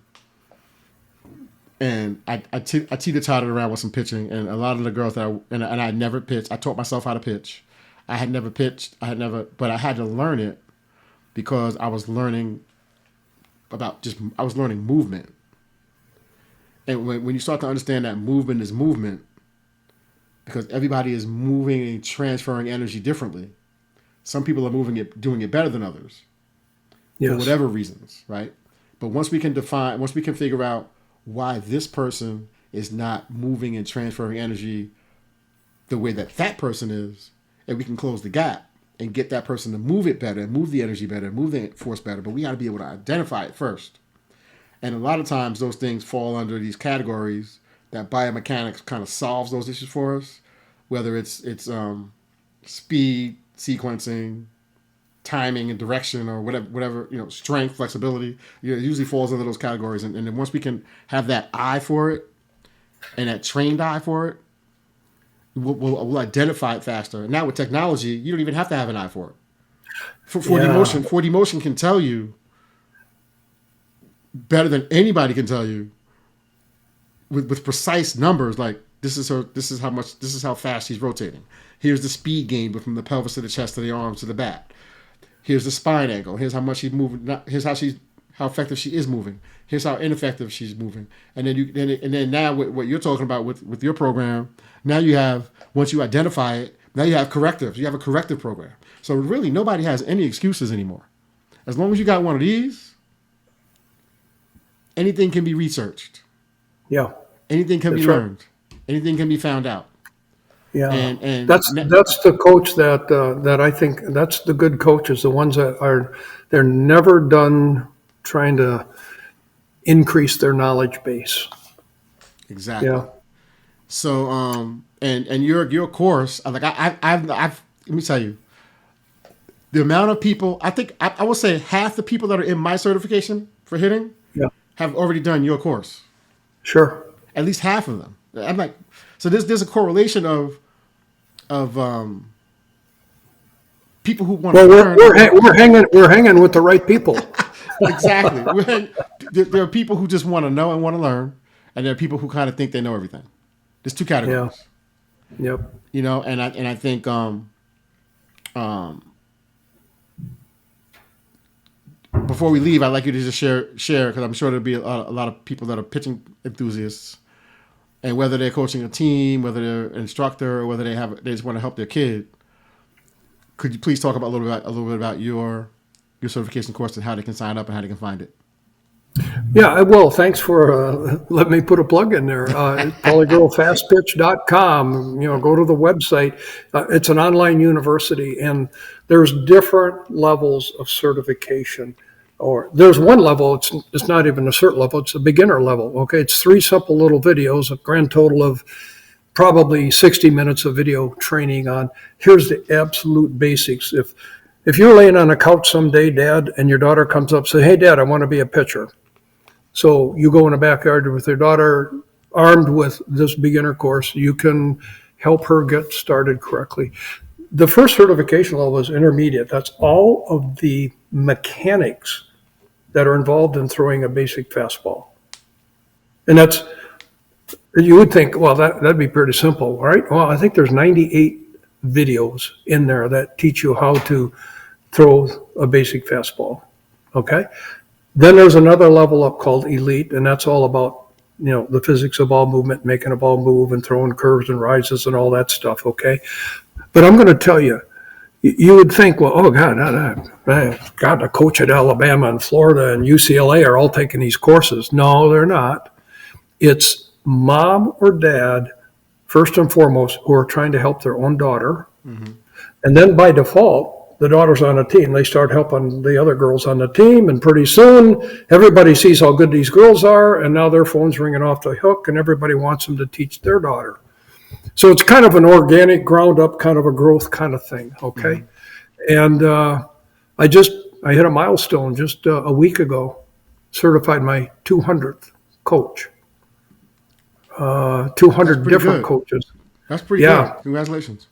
And I teeter-totted around with some pitching, and a lot of the girls and I never pitched. I taught myself how to pitch. I had never pitched. But I had to learn it because I was learning movement. And when you start to understand that movement is movement, because everybody is moving and transferring energy differently. Some people are doing it better than others, for whatever reasons, right? But once we can figure out why this person is not moving and transferring energy the way that person is, and we can close the gap and get that person to move it better, move the energy better, move the force better. But we got to be able to identify it first. And a lot of times those things fall under these categories that biomechanics kind of solves those issues for us, whether it's speed, sequencing, timing and direction, or whatever, strength, flexibility. It usually falls under those categories. And then once we can have that eye for it and that trained eye for it, we'll identify it faster. And now with technology, you don't even have to have an eye for it. For 4D motion can tell you better than anybody can tell you with precise numbers, like this is how fast she's rotating. Here's the speed gain from the pelvis to the chest to the arms to the back. Here's the spine angle. Here's how much she's moving. Here's how effective she is moving. Here's how ineffective she's moving. And then now what you're talking about with your program, now you have, once you identify it, now you have correctives. You have a corrective program. So really nobody has any excuses anymore. As long as you got one of these, anything can be researched. Yeah. Anything can be learned. Anything can be found out. Yeah, and that's the coach that I think, that's the good coaches, the ones that they're never done trying to increase their knowledge base. Exactly. Yeah. So and your course, like I've let me tell you, the amount of people, I think I will say half the people that are in my certification for hitting have already done your course. Sure. At least half of them. I'm like, so there's a correlation of people who want to learn. We're hanging with the right people. Exactly. There are people who just want to know and want to learn, and there are people who kind of think they know everything. There's two categories. Yeah. Yep. And I think before we leave, I'd like you to just share because I'm sure there'll be a lot of people that are pitching enthusiasts. And whether they're coaching a team, whether they're an instructor, or whether they just want to help their kid, could you please talk about a little bit about your certification course and how they can sign up and how they can find it? Yeah, I will. Thanks for letting me put a plug in there. Polygirlfastpitch.com. Go to the website. It's an online university, and there's different levels of certification. Or there's one level, it's not even a cert level, it's a beginner level. Okay, it's 3 simple little videos, a grand total of probably 60 minutes of video training on here's the absolute basics. If you're laying on a couch someday, Dad, and your daughter comes up and says, "Hey, Dad, I want to be a pitcher." So you go in the backyard with your daughter armed with this beginner course. You can help her get started correctly. The first certification level is intermediate. That's all of the mechanics that are involved in throwing a basic fastball. And you would think, well, that'd be pretty simple, right? Well, I think there's 98 videos in there that teach you how to throw a basic fastball. Okay. Then there's another level up called elite, and that's all about, the physics of ball movement, making a ball move and throwing curves and rises and all that stuff. Okay. But I'm going to tell you, you would think, well, oh God, a coach at Alabama and Florida and UCLA are all taking these courses. No, they're not. It's mom or dad, first and foremost, who are trying to help their own daughter. Mm-hmm. And then by default, the daughter's on a team. They start helping the other girls on the team. And pretty soon, everybody sees how good these girls are. And now their phone's ringing off the hook and everybody wants them to teach their daughter. So it's kind of an organic, ground up kind of a growth kind of thing, okay? Mm-hmm. And I hit a milestone just a week ago, certified my 200th coach. 200 different coaches. That's pretty good. Congratulations.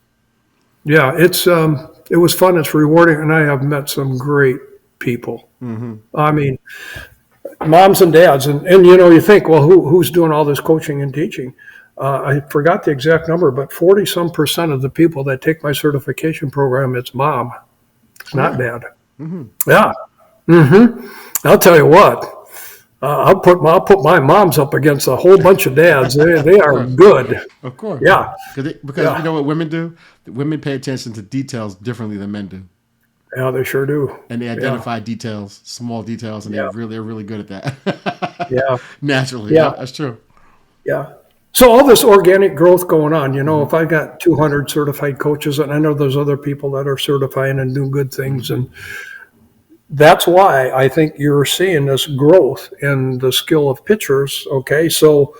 Yeah, it was fun. It's rewarding, and I have met some great people. Mm-hmm. I mean, moms and dads, and you think, well, who's doing all this coaching and teaching? I forgot the exact number, but 40% of the people that take my certification program, it's mom. It's not dad. Mm-hmm. Yeah. Mm-hmm. I'll tell you what. I'll put my moms up against a whole bunch of dads. They are good. Of course. Yeah. Because you know what women do? Women pay attention to details differently than men do. Yeah, they sure do. And they identify details, small details, and they're really good at that. Yeah. Naturally. Yeah, that's true. Yeah. So all this organic growth going on, if I got 200 certified coaches, and I know there's other people that are certifying and doing good things, and that's why I think you're seeing this growth in the skill of pitchers. Okay, so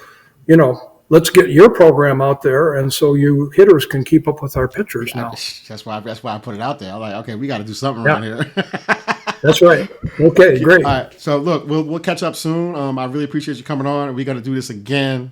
let's get your program out there, and so you hitters can keep up with our pitchers now. That's why I put it out there. I'm like, okay, we got to do something Yeah, around here. that's right. Okay, great. All right. So look, we'll catch up soon. I really appreciate you coming on. We're gonna do this again.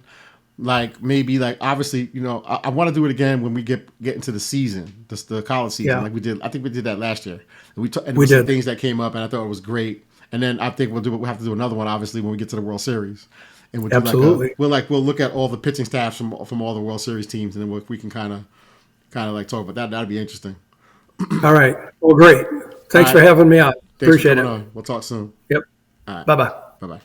Like maybe like obviously, I want to do it again when we get into the season, the college season, Yeah. like we did. I think we did that last year. And there We was some did. things that came up, and I thought it was great. And then I think we'll have to do another one, obviously, when we get to the World Series. And we'll do Absolutely. we'll look at all the pitching staffs from all the World Series teams, and then we can kind of like talk about that. That'd be interesting. All right. Well, great. Thanks All for right. having me on. Thanks Appreciate for it. coming on. We'll talk soon. Yep. All right. Bye-bye. Bye bye.